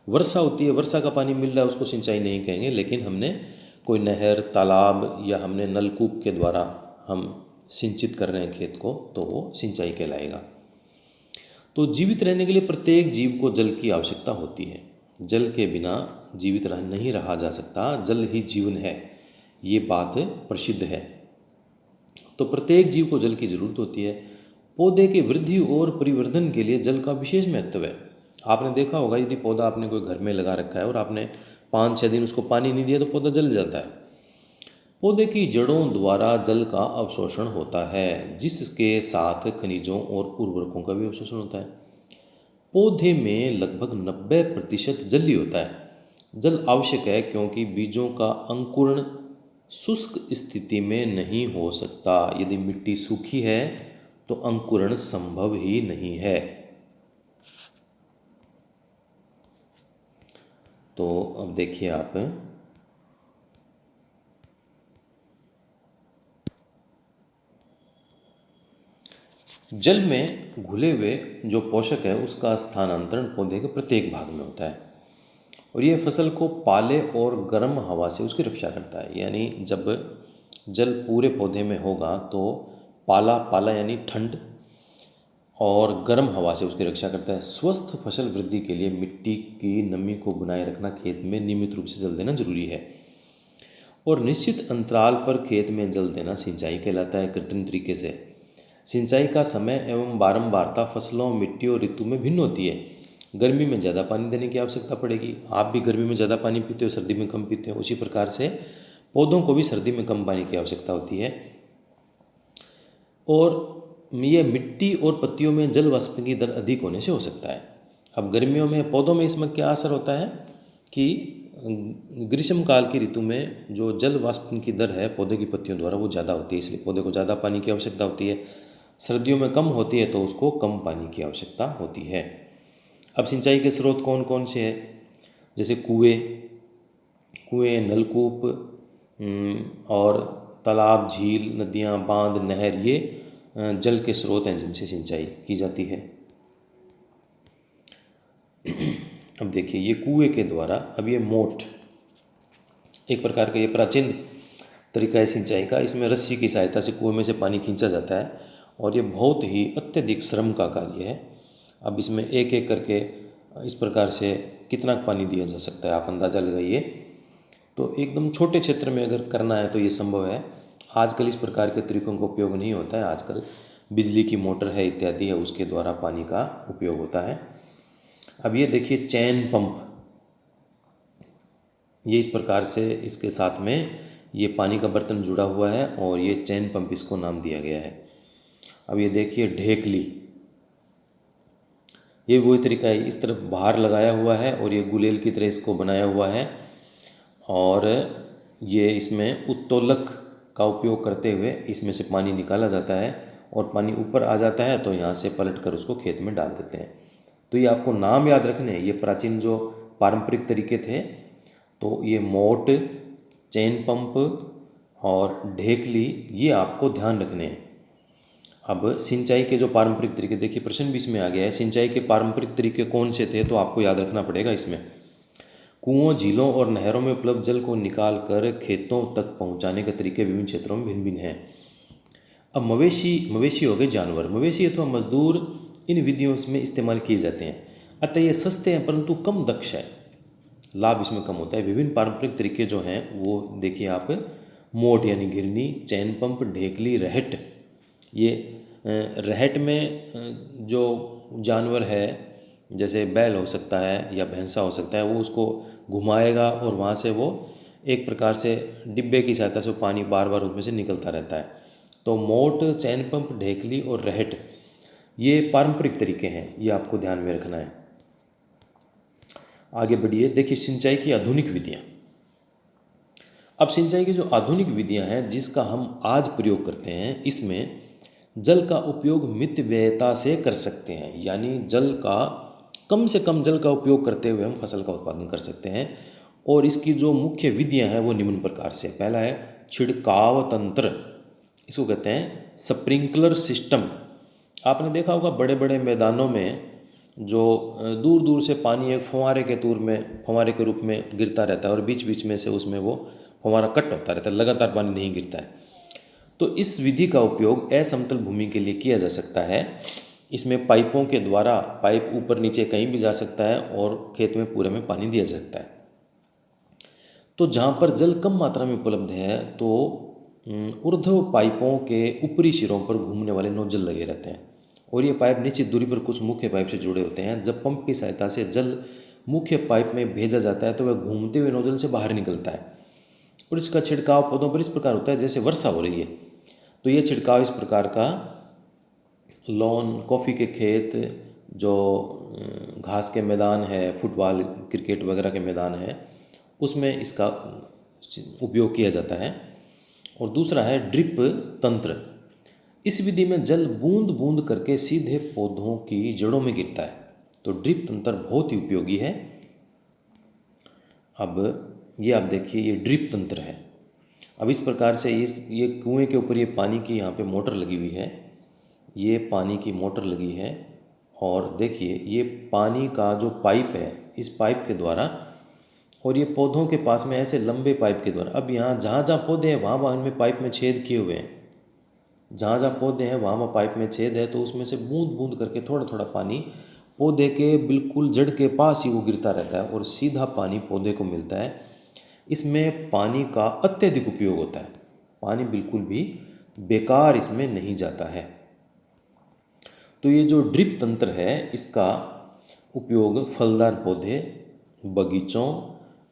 वर्षा होती है, वर्षा का पानी मिल रहा है, उसको सिंचाई नहीं कहेंगे। लेकिन हमने कोई नहर, तालाब या हमने नलकूप के द्वारा हम सिंचित कर रहे हैं खेत को, तो वो सिंचाई कहलाएगा। तो जीवित रहने के लिए प्रत्येक जीव को जल की आवश्यकता होती है। जल के बिना जीवित नहीं रहा जा सकता, जल ही जीवन है, ये बात प्रसिद्ध है। तो प्रत्येक जीव को जल की जरूरत होती है। पौधे की वृद्धि और परिवर्धन के लिए जल का विशेष महत्व है। आपने देखा होगा यदि पौधा आपने कोई घर में लगा रखा है और आपने 5-6 दिन उसको पानी नहीं दिया तो पौधा जल जाता है। पौधे की जड़ों द्वारा जल का अवशोषण होता है, जिसके साथ खनिजों और उर्वरकों का भी अवशोषण होता है। पौधे में लगभग 90% जल ही होता है। जल आवश्यक है क्योंकि बीजों का अंकुरण शुष्क स्थिति में नहीं हो सकता। यदि मिट्टी सूखी है तो अंकुरण संभव ही नहीं है। तो अब देखिए आप, जल में घुले हुए जो पोषक है उसका स्थानांतरण पौधे के प्रत्येक भाग में होता है और यह फसल को पाले और गर्म हवा से उसकी रक्षा करता है। यानी जब जल पूरे पौधे में होगा तो पाला, पाला यानी ठंड और गर्म हवा से उसकी रक्षा करता है। स्वस्थ फसल वृद्धि के लिए मिट्टी की नमी को बनाए रखना खेत में नियमित रूप से जल देना जरूरी है। और निश्चित अंतराल पर खेत में जल देना सिंचाई कहलाता है। कृत्रिम तरीके से सिंचाई का समय एवं बारंबारता फसलों, मिट्टी और ऋतु में भिन्न होती है। गर्मी में ज़्यादा पानी देने की आवश्यकता पड़ेगी। आप भी गर्मी में ज़्यादा पानी पीते हो, सर्दी में कम पीते हो। उसी प्रकार से पौधों को भी सर्दी में कम पानी की आवश्यकता होती है। और ये मिट्टी और पत्तियों में जल वाष्प की दर अधिक होने से हो सकता है। अब गर्मियों में पौधों में इसमें क्या असर होता है कि ग्रीष्म काल की ऋतु में जो जल वाष्प की दर है पौधे की पत्तियों द्वारा वो ज़्यादा होती है, इसलिए पौधे को ज़्यादा पानी की आवश्यकता होती है। सर्दियों में कम होती है तो उसको कम पानी की आवश्यकता होती है। अब सिंचाई के स्रोत कौन कौन से हैं? जैसे कुएँ, नलकूप और तालाब, झील, नदियाँ, बांध, नहर, ये जल के स्रोत हैं जिनसे सिंचाई की जाती है। अब देखिए ये कुएँ के द्वारा, अब ये मोट एक प्रकार का ये प्राचीन तरीका है सिंचाई का। इसमें रस्सी की सहायता से कुएँ में से पानी खींचा जाता है और ये बहुत ही अत्यधिक श्रम का कार्य है। अब इसमें एक एक करके इस प्रकार से कितना पानी दिया जा सकता है आप अंदाज़ा लगाइए। तो एकदम छोटे क्षेत्र में अगर करना है तो ये संभव है। आजकल इस प्रकार के तरीकों का उपयोग नहीं होता है। आजकल बिजली की मोटर है इत्यादि है, उसके द्वारा पानी का उपयोग होता है। अब ये देखिए चैन पंप, ये इस प्रकार से इसके साथ में ये पानी का बर्तन जुड़ा हुआ है और ये चैन पंप इसको नाम दिया गया है। अब ये देखिए ढेकली, ये वही तरीका है, इस तरफ बाहर लगाया हुआ है और ये गुलेल की तरह इसको बनाया हुआ है और ये इसमें उत्तोलक का उपयोग करते हुए इसमें से पानी निकाला जाता है और पानी ऊपर आ जाता है तो यहाँ से पलट कर उसको खेत में डाल देते हैं। तो ये आपको नाम याद रखने हैं। ये प्राचीन जो पारंपरिक तरीके थे, तो ये मोट, चैन पंप और ढेकली, ये आपको ध्यान रखने हैं। अब सिंचाई के जो पारंपरिक तरीके, देखिए प्रश्न भी इसमें आ गया है, सिंचाई के पारंपरिक तरीके कौन से थे, तो आपको याद रखना पड़ेगा इसमें। कुओं, झीलों और नहरों में उपलब्ध जल को निकाल कर खेतों तक पहुंचाने के तरीके विभिन्न क्षेत्रों में भिन्न भिन्न हैं। अब मवेशी हो गए जानवर, मवेशी अथवा मजदूर इन विधियों में इस्तेमाल किए जाते हैं। अतः ये सस्ते हैं परंतु कम दक्ष है, लाभ इसमें कम होता है। विभिन्न पारंपरिक तरीके जो हैं वो देखिए आप, मोट यानी घिरनी, चैन पंप, ढेकली, रहट। ये रहट में जो जानवर है जैसे बैल हो सकता है या भैंसा हो सकता है, वो उसको घुमाएगा और वहाँ से वो एक प्रकार से डिब्बे की सहायता से पानी बार बार उसमें से निकलता रहता है। तो मोट, चैन पंप, ढेकली और रहट ये पारंपरिक तरीके हैं, ये आपको ध्यान में रखना है। आगे बढ़िए, देखिए सिंचाई की आधुनिक विधियाँ। अब सिंचाई की जो आधुनिक विधियाँ हैं जिसका हम आज प्रयोग करते हैं, इसमें जल का उपयोग मितव्ययता से कर सकते हैं, यानी जल का कम से कम जल का उपयोग करते हुए हम फसल का उत्पादन कर सकते हैं। और इसकी जो मुख्य विधियां हैं वो निम्न प्रकार से। पहला है छिड़काव तंत्र, इसको कहते हैं स्प्रिंकलर सिस्टम। आपने देखा होगा बड़े बड़े मैदानों में जो दूर दूर से पानी एक फव्वारे के रूप में गिरता रहता है और बीच बीच में से उसमें वो फव्वारा कट होता रहता है, लगातार पानी नहीं गिरता है। तो इस विधि का उपयोग असमतल भूमि के लिए किया जा सकता है। इसमें पाइपों के द्वारा, पाइप ऊपर नीचे कहीं भी जा सकता है और खेत में पूरे में पानी दिया जा सकता है। तो जहाँ पर जल कम मात्रा में उपलब्ध है तो ऊर्ध्व पाइपों के ऊपरी सिरों पर घूमने वाले नोजल लगे रहते हैं और ये पाइप निश्चित दूरी पर कुछ मुख्य पाइप से जुड़े होते हैं। जब पंप की सहायता से जल मुख्य पाइप में भेजा जाता है तो वह घूमते हुए नोजल से बाहर निकलता है और इसका छिड़काव पौधों पर इस प्रकार होता है जैसे वर्षा हो रही है। तो ये छिड़काव इस प्रकार का लॉन, कॉफ़ी के खेत, जो घास के मैदान है, फुटबॉल क्रिकेट वगैरह के मैदान है, उसमें इसका उपयोग किया जाता है। और दूसरा है ड्रिप तंत्र। इस विधि में जल बूंद बूंद करके सीधे पौधों की जड़ों में गिरता है, तो ड्रिप तंत्र बहुत ही उपयोगी है। अब ये आप देखिए, ये ड्रिप तंत्र है। अब इस प्रकार से ये कुएं के ऊपर ये पानी की यहाँ पे मोटर लगी हुई है, ये पानी की मोटर लगी है और देखिए ये पानी का जो पाइप है, इस पाइप के द्वारा, और ये पौधों के पास में ऐसे लंबे पाइप के द्वारा। अब यहाँ जहाँ जहाँ पौधे हैं वहाँ वहाँ इनमें पाइप में छेद किए हुए हैं, जहाँ जहाँ पौधे हैं वहाँ वहाँ पाइप में छेद है, तो उसमें से बूंद बूंद करके थोड़ा थोड़ा पानी पौधे के बिल्कुल जड़ के पास ही वो गिरता रहता है और सीधा पानी पौधे को मिलता है। इसमें पानी का अत्यधिक उपयोग होता है, पानी बिल्कुल भी बेकार इसमें नहीं जाता है। तो ये जो ड्रिप तंत्र है इसका उपयोग फलदार पौधे, बगीचों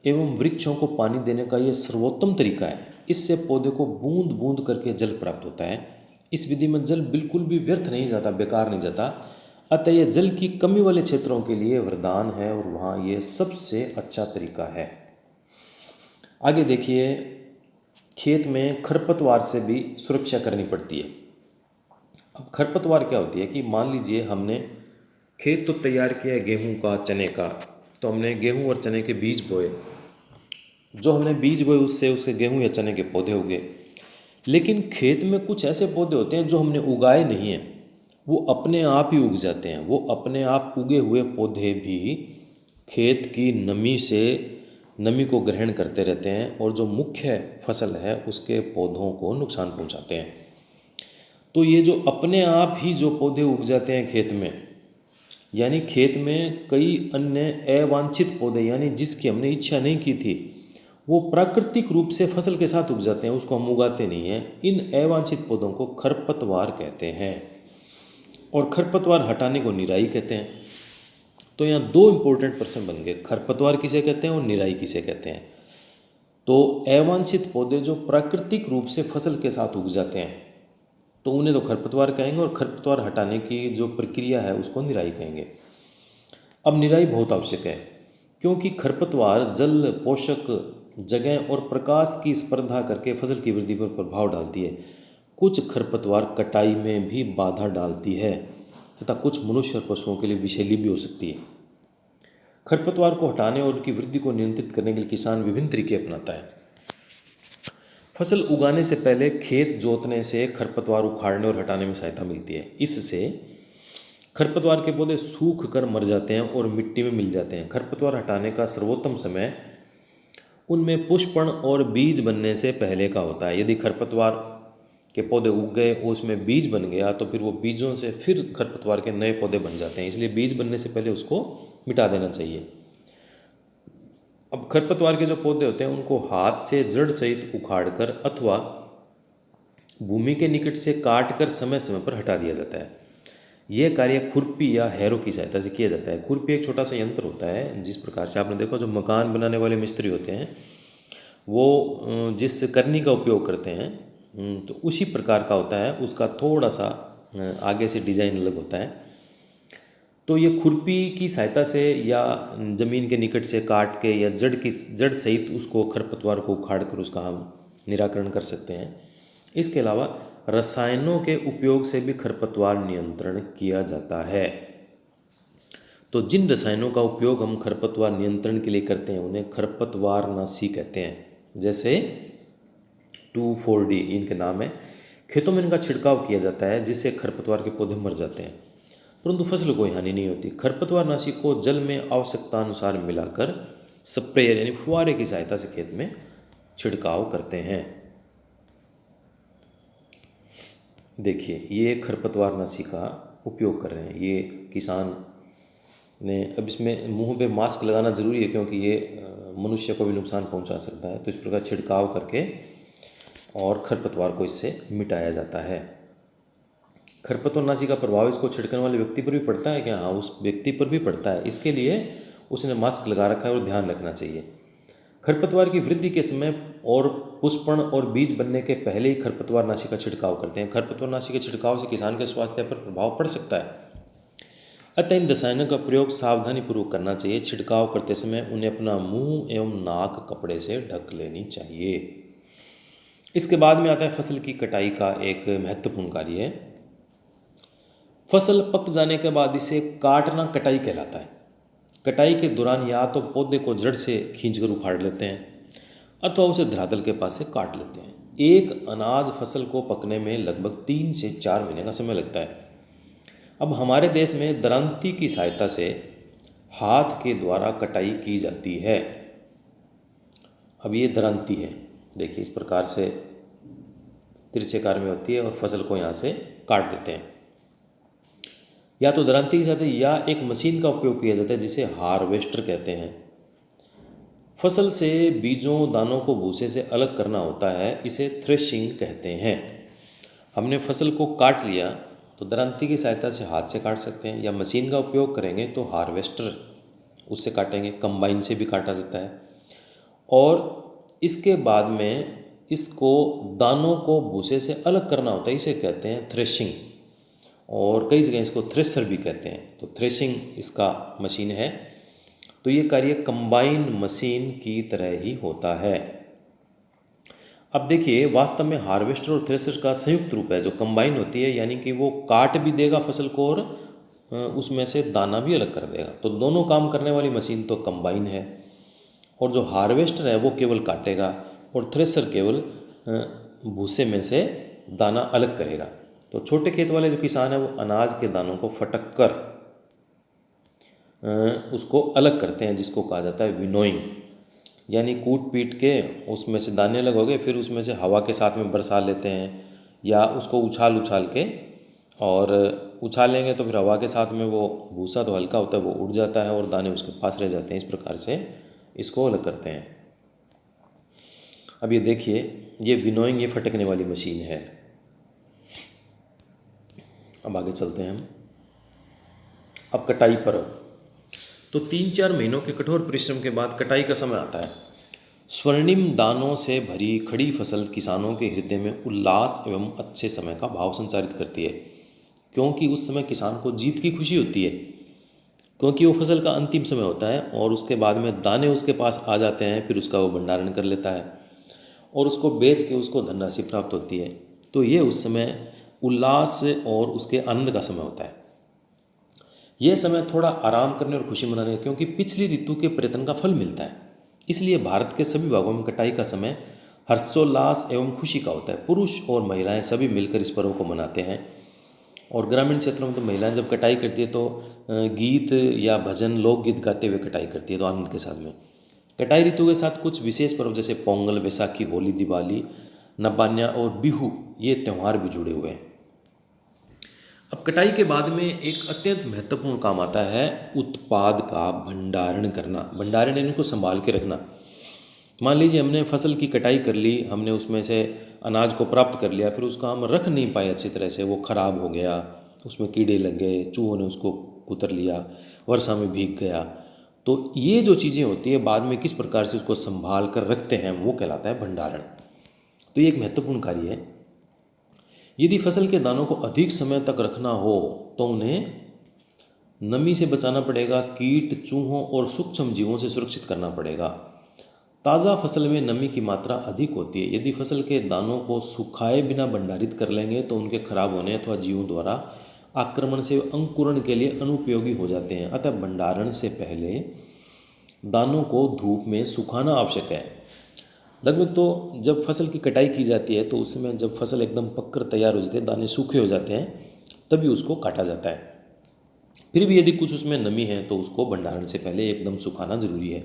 एवं वृक्षों को पानी देने का ये सर्वोत्तम तरीका है। इससे पौधे को बूंद बूंद करके जल प्राप्त होता है। इस विधि में जल बिल्कुल भी व्यर्थ नहीं जाता, बेकार नहीं जाता। अतः यह जल की कमी वाले क्षेत्रों के लिए वरदान है और वहाँ ये सबसे अच्छा तरीका है। आगे देखिए, खेत में खरपतवार से भी सुरक्षा करनी पड़ती है। अब खरपतवार क्या होती है कि मान लीजिए हमने खेत तो तैयार किया है गेहूं का, चने का, तो हमने गेहूं और चने के बीज बोए। जो हमने बीज बोए उससे उसके गेहूं या चने के पौधे उगे। लेकिन खेत में कुछ ऐसे पौधे होते हैं जो हमने उगाए नहीं हैं, वो अपने आप ही उग जाते हैं। वो अपने आप उगे हुए पौधे भी खेत की नमी को ग्रहण करते रहते हैं और जो मुख्य फसल है उसके पौधों को नुकसान पहुंचाते हैं। तो ये जो अपने आप ही जो पौधे उग जाते हैं खेत में, यानी खेत में कई अन्य अवांछित पौधे, यानी जिसकी हमने इच्छा नहीं की थी, वो प्राकृतिक रूप से फसल के साथ उग जाते हैं, उसको हम उगाते नहीं हैं। इन अवांछित पौधों को खरपतवार कहते हैं और खरपतवार हटाने को निराई कहते हैं। तो यहाँ दो इम्पोर्टेंट प्रश्न बन गए, खरपतवार किसे कहते हैं और निराई किसे कहते हैं। तो अवांछित पौधे जो प्राकृतिक रूप से फसल के साथ उग जाते हैं तो उन्हें तो खरपतवार कहेंगे, और खरपतवार हटाने की जो प्रक्रिया है उसको निराई कहेंगे। अब निराई बहुत आवश्यक है क्योंकि खरपतवार जल, पोषक, जगह और प्रकाश की स्पर्धा करके फसल की वृद्धि पर प्रभाव डालती है। कुछ खरपतवार कटाई में भी बाधा डालती है तथा कुछ मनुष्य और पशुओं के लिए विषैली भी हो सकती है। खरपतवार को हटाने और उनकी वृद्धि को नियंत्रित करने के लिए किसान विभिन्न तरीके अपनाता है। फसल उगाने से पहले खेत जोतने से खरपतवार उखाड़ने और हटाने में सहायता मिलती है। इससे खरपतवार के पौधे सूख कर मर जाते हैं और मिट्टी में मिल जाते हैं। खरपतवार हटाने का सर्वोत्तम समय उनमें पुष्पण और बीज बनने से पहले का होता है। यदि खरपतवार के पौधे उग गए और उसमें बीज बन गया तो फिर वो बीजों से फिर खरपतवार के नए पौधे बन जाते हैं, इसलिए बीज बनने से पहले उसको मिटा देना चाहिए। अब खरपतवार के जो पौधे होते हैं उनको हाथ से जड़ सहित उखाड़कर अथवा भूमि के निकट से काटकर समय समय पर हटा दिया जाता है। यह कार्य खुरपी या हैरो की सहायता से किया जाता है। खुरपी एक छोटा सा यंत्र होता है, जिस प्रकार से आपने देखा जो मकान बनाने वाले मिस्त्री होते हैं वो जिस करनी का उपयोग करते हैं तो उसी प्रकार का होता है। उसका थोड़ा सा आगे से डिज़ाइन अलग होता है। तो ये खुरपी की सहायता से या ज़मीन के निकट से काट के या जड़ सहित उसको खरपतवार को उखाड़ कर उसका हम निराकरण कर सकते हैं। इसके अलावा रसायनों के उपयोग से भी खरपतवार नियंत्रण किया जाता है। तो जिन रसायनों का उपयोग हम खरपतवार नियंत्रण के लिए करते हैं उन्हें खरपतवारनाशी कहते हैं, जैसे 2,4-D इनके नाम है। खेतों में इनका छिड़काव किया जाता है जिससे खरपतवार के पौधे मर जाते हैं, परंतु फसल को कोई हानि नहीं होती। खरपतवारनाशी को जल में आवश्यकता अनुसार मिलाकर स्प्रेयर यानी फुहारे की सहायता से खेत में छिड़काव करते हैं। देखिए ये खरपतवारनाशी का उपयोग कर रहे हैं ये किसान ने। अब इसमें मुंह पे मास्क लगाना ज़रूरी है क्योंकि ये मनुष्य को भी नुकसान पहुंचा सकता है। तो इस प्रकार छिड़काव करके और खरपतवार को इससे मिटाया जाता है। खरपतवारनाशी का प्रभाव इसको छिड़कने वाले व्यक्ति पर भी पड़ता है क्या? हाँ, उस व्यक्ति पर भी पड़ता है। इसके लिए उसने मास्क लगा रखा है और ध्यान रखना चाहिए। खरपतवार की वृद्धि के समय और पुष्पण और बीज बनने के पहले ही खरपतवारनाशी का छिड़काव करते हैं। खरपतवारनाशी के छिड़काव से किसान के स्वास्थ्य पर प्रभाव पड़ सकता है, अतः इन रसायनों का प्रयोग सावधानीपूर्वक करना चाहिए। छिड़काव करते समय उन्हें अपना मुंह एवं नाक कपड़े से ढक लेनी चाहिए। इसके बाद में आता है फसल की कटाई का एक महत्वपूर्ण कार्य है। फसल पक जाने के बाद इसे काटना कटाई कहलाता है। कटाई के दौरान या तो पौधे को जड़ से खींचकर उखाड़ लेते हैं अथवा उसे धरातल के पास से काट लेते हैं। एक अनाज फसल को पकने में लगभग 3 से 4 महीने का समय लगता है। अब हमारे देश में दरांती की सहायता से हाथ के द्वारा कटाई की जाती है। अब ये दरांती है, देखिए इस प्रकार से तिरछेकार में होती है और फसल को यहाँ से काट देते हैं। या तो दरांती के साथ या एक मशीन का उपयोग किया जाता है जिसे हार्वेस्टर कहते हैं। फसल से बीजों दानों को भूसे से अलग करना होता है, इसे थ्रेशिंग कहते हैं। हमने फसल को काट लिया तो दरांती की सहायता से हाथ से काट सकते हैं, या मशीन का उपयोग करेंगे तो हार्वेस्टर उससे काटेंगे, कंबाइन से भी काटा जाता है। और इसके बाद में इसको दानों को भूसे से अलग करना होता है, इसे कहते हैं थ्रेशिंग। और कई जगह इसको थ्रेशर भी कहते हैं। तो थ्रेशिंग इसका मशीन है। तो ये कार्य कंबाइन मशीन की तरह ही होता है। अब देखिए, वास्तव में हार्वेस्टर और थ्रेशर का संयुक्त रूप है जो कंबाइन होती है, यानी कि वो काट भी देगा फसल को और उसमें से दाना भी अलग कर देगा। तो दोनों काम करने वाली मशीन तो कंबाइन है। और जो हार्वेस्टर है वो केवल काटेगा और थ्रेशर केवल भूसे में से दाना अलग करेगा। तो छोटे खेत वाले जो किसान हैं वो अनाज के दानों को फटक कर उसको अलग करते हैं, जिसको कहा जाता है विनोइंग। यानी कूट पीट के उसमें से दाने अलग हो गए, फिर उसमें से हवा के साथ में बरसा लेते हैं, या उसको उछाल के और उछालेंगे तो फिर हवा के साथ में वो भूसा तो हल्का होता है वो उड़ जाता है और दाने उसके पास रह जाते हैं। इस प्रकार से इसको अलग करते हैं। अब ये देखिए, ये विनोइंग, ये फटकने वाली मशीन है। अब आगे चलते हैं हम। अब कटाई पर्व। तो 3-4 महीनों के कठोर परिश्रम के बाद कटाई का समय आता है। स्वर्णिम दानों से भरी खड़ी फसल किसानों के हृदय में उल्लास एवं अच्छे समय का भाव संचारित करती है, क्योंकि उस समय किसान को जीत की खुशी होती है, क्योंकि वो फसल का अंतिम समय होता है और उसके बाद में दाने उसके पास आ जाते हैं। फिर उसका वो भंडारण कर लेता है और उसको बेच के उसको धनराशि प्राप्त होती है। तो ये उस समय उल्लास और उसके आनंद का समय होता है। यह समय थोड़ा आराम करने और खुशी मनाने, क्योंकि पिछली ऋतु के प्रयत्न का फल मिलता है। इसलिए भारत के सभी भागों में कटाई का समय हर्षोल्लास एवं खुशी का होता है। पुरुष और महिलाएं सभी मिलकर इस पर्व को मनाते हैं। और ग्रामीण क्षेत्रों में तो महिलाएं जब कटाई करती है तो गीत या भजन, लोकगीत गाते हुए कटाई करती है, तो आनंद के साथ में। कटाई ऋतु के साथ कुछ विशेष पर्व जैसे पोंगल, बैसाखी, होली, दिवाली, नबान्या और बिहू, ये त्यौहार भी जुड़े हुए हैं। अब कटाई के बाद में एक अत्यंत महत्वपूर्ण काम आता है उत्पाद का भंडारण करना। भंडारण यानी इनको संभाल के रखना। मान लीजिए हमने फसल की कटाई कर ली, हमने उसमें से अनाज को प्राप्त कर लिया, फिर उसका हम रख नहीं पाए अच्छी तरह से, वो खराब हो गया, उसमें कीड़े लग गए, चूहों ने उसको कुतर लिया, वर्षा में भीग गया। तो ये जो चीज़ें होती है बाद में किस प्रकार से उसको संभाल कर रखते हैं, वो कहलाता है भंडारण। तो ये एक महत्वपूर्ण कार्य है। यदि फसल के दानों को अधिक समय तक रखना हो तो उन्हें नमी से बचाना पड़ेगा, कीट, चूहों और सूक्ष्म जीवों से सुरक्षित करना पड़ेगा। ताज़ा फसल में नमी की मात्रा अधिक होती है। यदि फसल के दानों को सुखाए बिना भंडारित कर लेंगे तो उनके खराब होने अथवा जीवों द्वारा आक्रमण से अंकुरण के लिए अनुपयोगी हो जाते हैं। अतः भंडारण से पहले दानों को धूप में सुखाना आवश्यक है। लगभग तो जब फसल की कटाई की जाती है तो उस समय जब फसल एकदम पककर तैयार हो जाती है, दाने सूखे हो जाते हैं, तभी उसको काटा जाता है। फिर भी यदि कुछ उसमें नमी है तो उसको भंडारण से पहले एकदम सुखाना जरूरी है।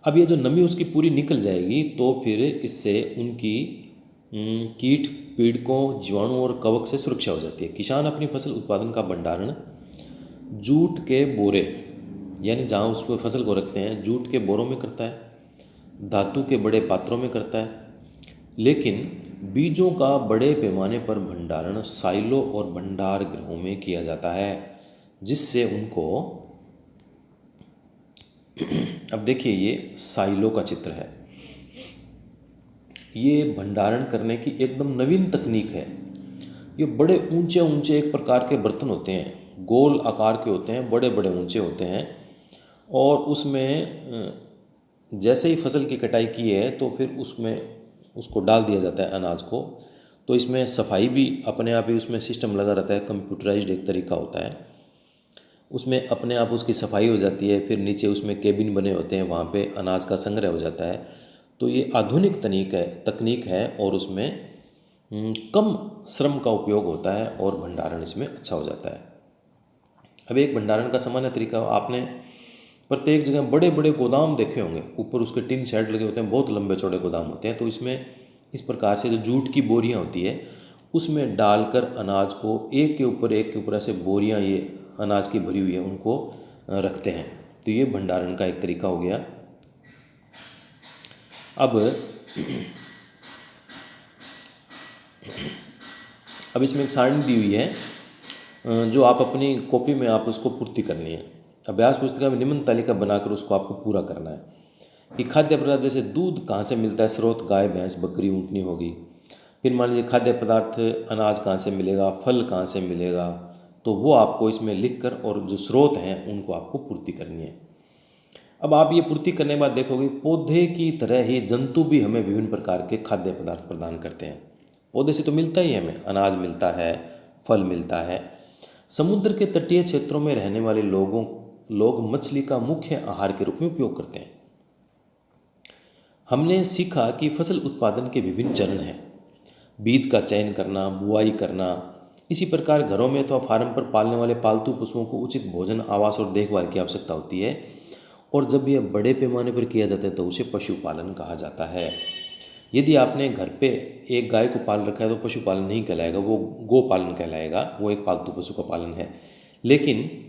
अब ये जो नमी उसकी पूरी निकल जाएगी तो फिर इससे उनकी कीट, पीड़कों, जीवाणु और कवक से सुरक्षा हो जाती है। किसान अपनी फसल उत्पादन का भंडारण जूट के बोरे, यानी जहाँ उस फसल को रखते हैं, जूट के बोरों में करता है, धातु के बड़े पात्रों में करता है। लेकिन बीजों का बड़े पैमाने पर भंडारण साइलो और भंडार गृहों में किया जाता है, जिससे उनको अब देखिए, ये साइलो का चित्र है। ये भंडारण करने की एकदम नवीन तकनीक है। ये बड़े ऊंचे ऊंचे एक प्रकार के बर्तन होते हैं, गोल आकार के होते हैं, बड़े बड़े ऊंचे होते हैं। और उसमें जैसे ही फसल की कटाई की है तो फिर उसमें उसको डाल दिया जाता है अनाज को। तो इसमें सफाई भी अपने आप ही उसमें सिस्टम लगा रहता है, कंप्यूटराइज्ड एक तरीका होता है। उसमें अपने आप उसकी सफाई हो जाती है। फिर नीचे उसमें केबिन बने होते हैं, वहाँ पे अनाज का संग्रह हो जाता है। तो ये आधुनिक तकनीक है और उसमें कम श्रम का उपयोग होता है और भंडारण इसमें अच्छा हो जाता है। अब एक भंडारण का सामान्य तरीका, आपने प्रत्येक जगह बड़े बड़े गोदाम देखे होंगे, ऊपर उसके टीन शेड लगे होते हैं, बहुत लंबे चौड़े गोदाम होते हैं। तो इसमें इस प्रकार से जो जूट की बोरियां होती है उसमें डालकर अनाज को एक के ऊपर ऐसे बोरियां ये अनाज की भरी हुई है उनको रखते हैं। तो ये भंडारण का एक तरीका हो गया। अब इसमें एक सारणी दी हुई है जो आप अपनी कॉपी में आप उसको पूर्ति करनी है। अभ्यास पुस्तिका में निम्न तालिका बनाकर उसको आपको पूरा करना है कि खाद्य पदार्थ जैसे दूध कहाँ से मिलता है, स्रोत गाय भैंस बकरी ऊँटनी होगी। फिर मान लीजिए खाद्य पदार्थ अनाज कहाँ से मिलेगा, फल कहाँ से मिलेगा, तो वो आपको इसमें लिख कर और जो स्रोत हैं उनको आपको पूर्ति करनी है। अब आप ये पूर्ति करने के बाद देखोगे पौधे की तरह ही जंतु भी हमें विभिन्न प्रकार के खाद्य पदार्थ प्रदान करते हैं। पौधे से तो मिलता ही है, हमें अनाज मिलता है, फल मिलता है। समुद्र के तटीय क्षेत्रों में रहने वाले लोग मछली का मुख्य आहार के रूप में उपयोग करते हैं। हमने सीखा कि फसल उत्पादन के विभिन्न चरण हैं, बीज का चयन करना, बुआई करना। इसी प्रकार घरों में तो फार्म पर पालने वाले पालतू पशुओं को उचित भोजन, आवास और देखभाल की आवश्यकता होती है, और जब यह बड़े पैमाने पर किया जाता है तो उसे पशुपालन कहा जाता है। यदि आपने घर पे एक गाय को पाल रखा है तो पशुपालन नहीं कहलाएगा, वो गोपालन कहलाएगा, वो एक पालतू पशु का पालन है। लेकिन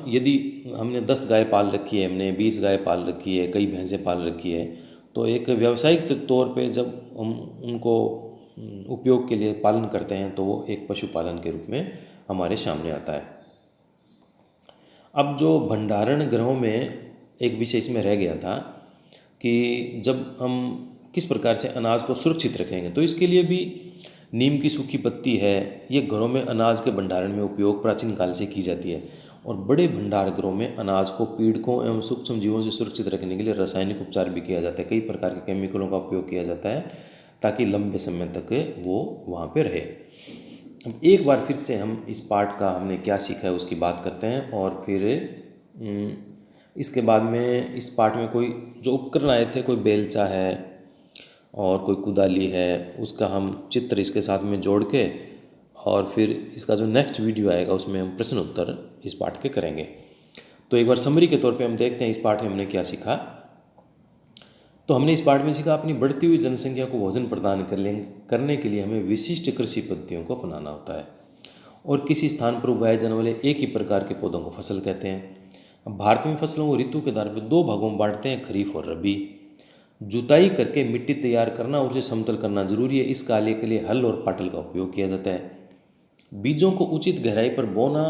यदि हमने 10 गाय पाल रखी है, हमने 20 गाय पाल रखी है, कई भैंसें पाल रखी है, तो एक व्यावसायिक तौर पे जब हम उनको उपयोग के लिए पालन करते हैं तो वो एक पशुपालन के रूप में हमारे सामने आता है। अब जो भंडारण गृहों में एक विषय इसमें रह गया था कि जब हम किस प्रकार से अनाज को सुरक्षित रखेंगे, तो इसके लिए भी नीम की सूखी पत्ती है, ये घरों में अनाज के भंडारण में उपयोग प्राचीन काल से की जाती है। और बड़े भंडार गृहों में अनाज को पीड़कों एवं सूक्ष्म जीवों से सुरक्षित रखने के लिए रासायनिक उपचार भी किया जाता है। कई प्रकार के केमिकलों का उपयोग किया जाता है ताकि लंबे समय तक वो वहाँ पे रहे। अब एक बार फिर से हम इस पाठ का हमने क्या सीखा है उसकी बात करते हैं, और फिर इसके बाद में इस पाठ में कोई जो उपकरण आए थे, कोई बेलचा है और कोई कुदाली है, उसका हम चित्र इसके साथ में जोड़ के, और फिर इसका जो नेक्स्ट वीडियो आएगा उसमें हम प्रश्न उत्तर इस पाठ के करेंगे। तो एक बार समरी के तौर पे हम देखते हैं इस पाठ में हमने क्या सीखा। तो हमने इस पाठ में सीखा अपनी बढ़ती हुई जनसंख्या को भोजन प्रदान करने के लिए हमें विशिष्ट कृषि पद्धतियों को अपनाना होता है, और किसी स्थान पर उगाए जाने वाले एक ही प्रकार के पौधों को फसल कहते हैं। अब भारत में फसलों को ऋतु के आधार पर 2 भागों में बांटते हैं, खरीफ और रबी। जुताई करके मिट्टी तैयार करना और उसे समतल करना जरूरी है। इस कार्य के लिए हल और पाटल का उपयोग किया जाता है। बीजों को उचित गहराई पर बोना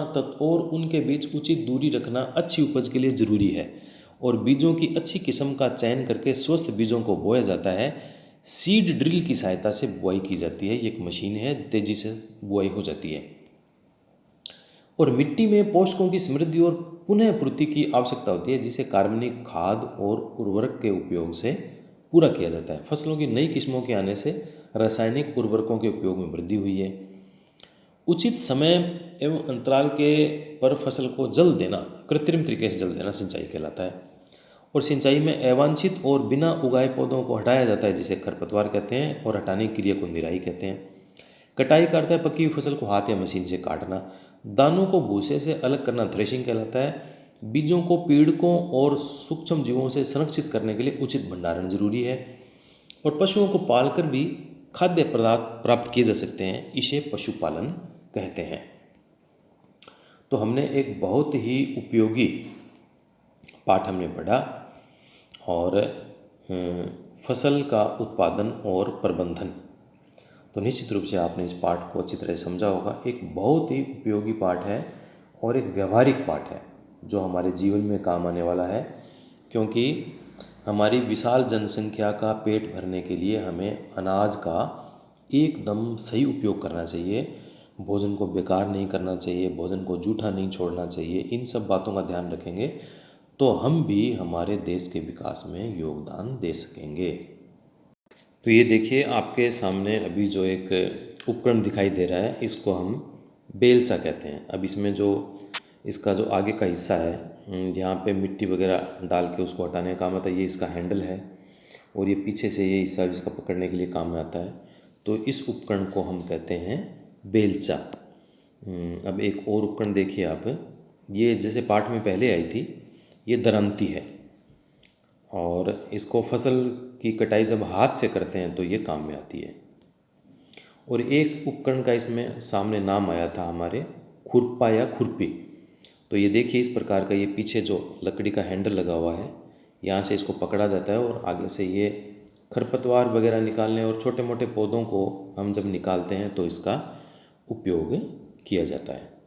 और उनके बीच उचित दूरी रखना अच्छी उपज के लिए जरूरी है, और बीजों की अच्छी किस्म का चयन करके स्वस्थ बीजों को बोया जाता है। सीड ड्रिल की सहायता से बुआई की जाती है, ये एक मशीन है, तेजी से बुआई हो जाती है। और मिट्टी में पोषकों की समृद्धि और पुनः पूर्ति की आवश्यकता होती है, जिसे कार्बनिक खाद और उर्वरक के उपयोग से पूरा किया जाता है। फसलों की नई किस्मों के आने से रासायनिक उर्वरकों के उपयोग में वृद्धि हुई है। उचित समय एवं अंतराल के पर फसल को जल देना, कृत्रिम तरीके से जल देना सिंचाई कहलाता है। और सिंचाई में अवांछित और बिना उगाए पौधों को हटाया जाता है, जिसे खरपतवार कहते हैं, और हटाने की क्रिया को निराई कहते हैं। कटाई का अर्थ है पकी हुई फसल को हाथ या मशीन से काटना। दानों को भूसे से अलग करना थ्रेशिंग कहलाता है। बीजों को पीड़कों और सूक्ष्म जीवों से संरक्षित करने के लिए उचित भंडारण जरूरी है, और पशुओं को पालकर भी खाद्य पदार्थ प्राप्त किए जा सकते हैं, इसे पशुपालन कहते हैं। तो हमने एक बहुत ही उपयोगी पाठ हमने पढ़ा, और फसल का उत्पादन और प्रबंधन। तो निश्चित रूप से आपने इस पाठ को अच्छी तरह समझा होगा। एक बहुत ही उपयोगी पाठ है और एक व्यवहारिक पाठ है जो हमारे जीवन में काम आने वाला है, क्योंकि हमारी विशाल जनसंख्या का पेट भरने के लिए हमें अनाज का एकदम सही उपयोग करना चाहिए। भोजन को बेकार नहीं करना चाहिए, भोजन को जूठा नहीं छोड़ना चाहिए। इन सब बातों का ध्यान रखेंगे तो हम भी हमारे देश के विकास में योगदान दे सकेंगे। तो ये देखिए आपके सामने अभी जो एक उपकरण दिखाई दे रहा है, इसको हम बेलचा कहते हैं। अब इसमें जो इसका जो आगे का हिस्सा है, जहाँ पे मिट्टी वगैरह डाल के उसको हटाने का काम आता है, ये इसका हैंडल है, और ये पीछे से ये हिस्सा जिसका पकड़ने के लिए काम में आता है। तो इस उपकरण को हम कहते हैं बेलचा। अब एक और उपकरण देखिए आप, ये जैसे पाठ में पहले आई थी, ये दरांती है। और इसको फसल की कटाई जब हाथ से करते हैं तो ये काम में आती है। और एक उपकरण का इसमें सामने नाम आया था हमारे, खुरपा या खुरपी। तो ये देखिए इस प्रकार का, ये पीछे जो लकड़ी का हैंडल लगा हुआ है, यहाँ से इसको पकड़ा जाता है और आगे से ये खरपतवार वगैरह निकालने और छोटे मोटे पौधों को हम जब निकालते हैं तो इसका उपयोग किया जाता है।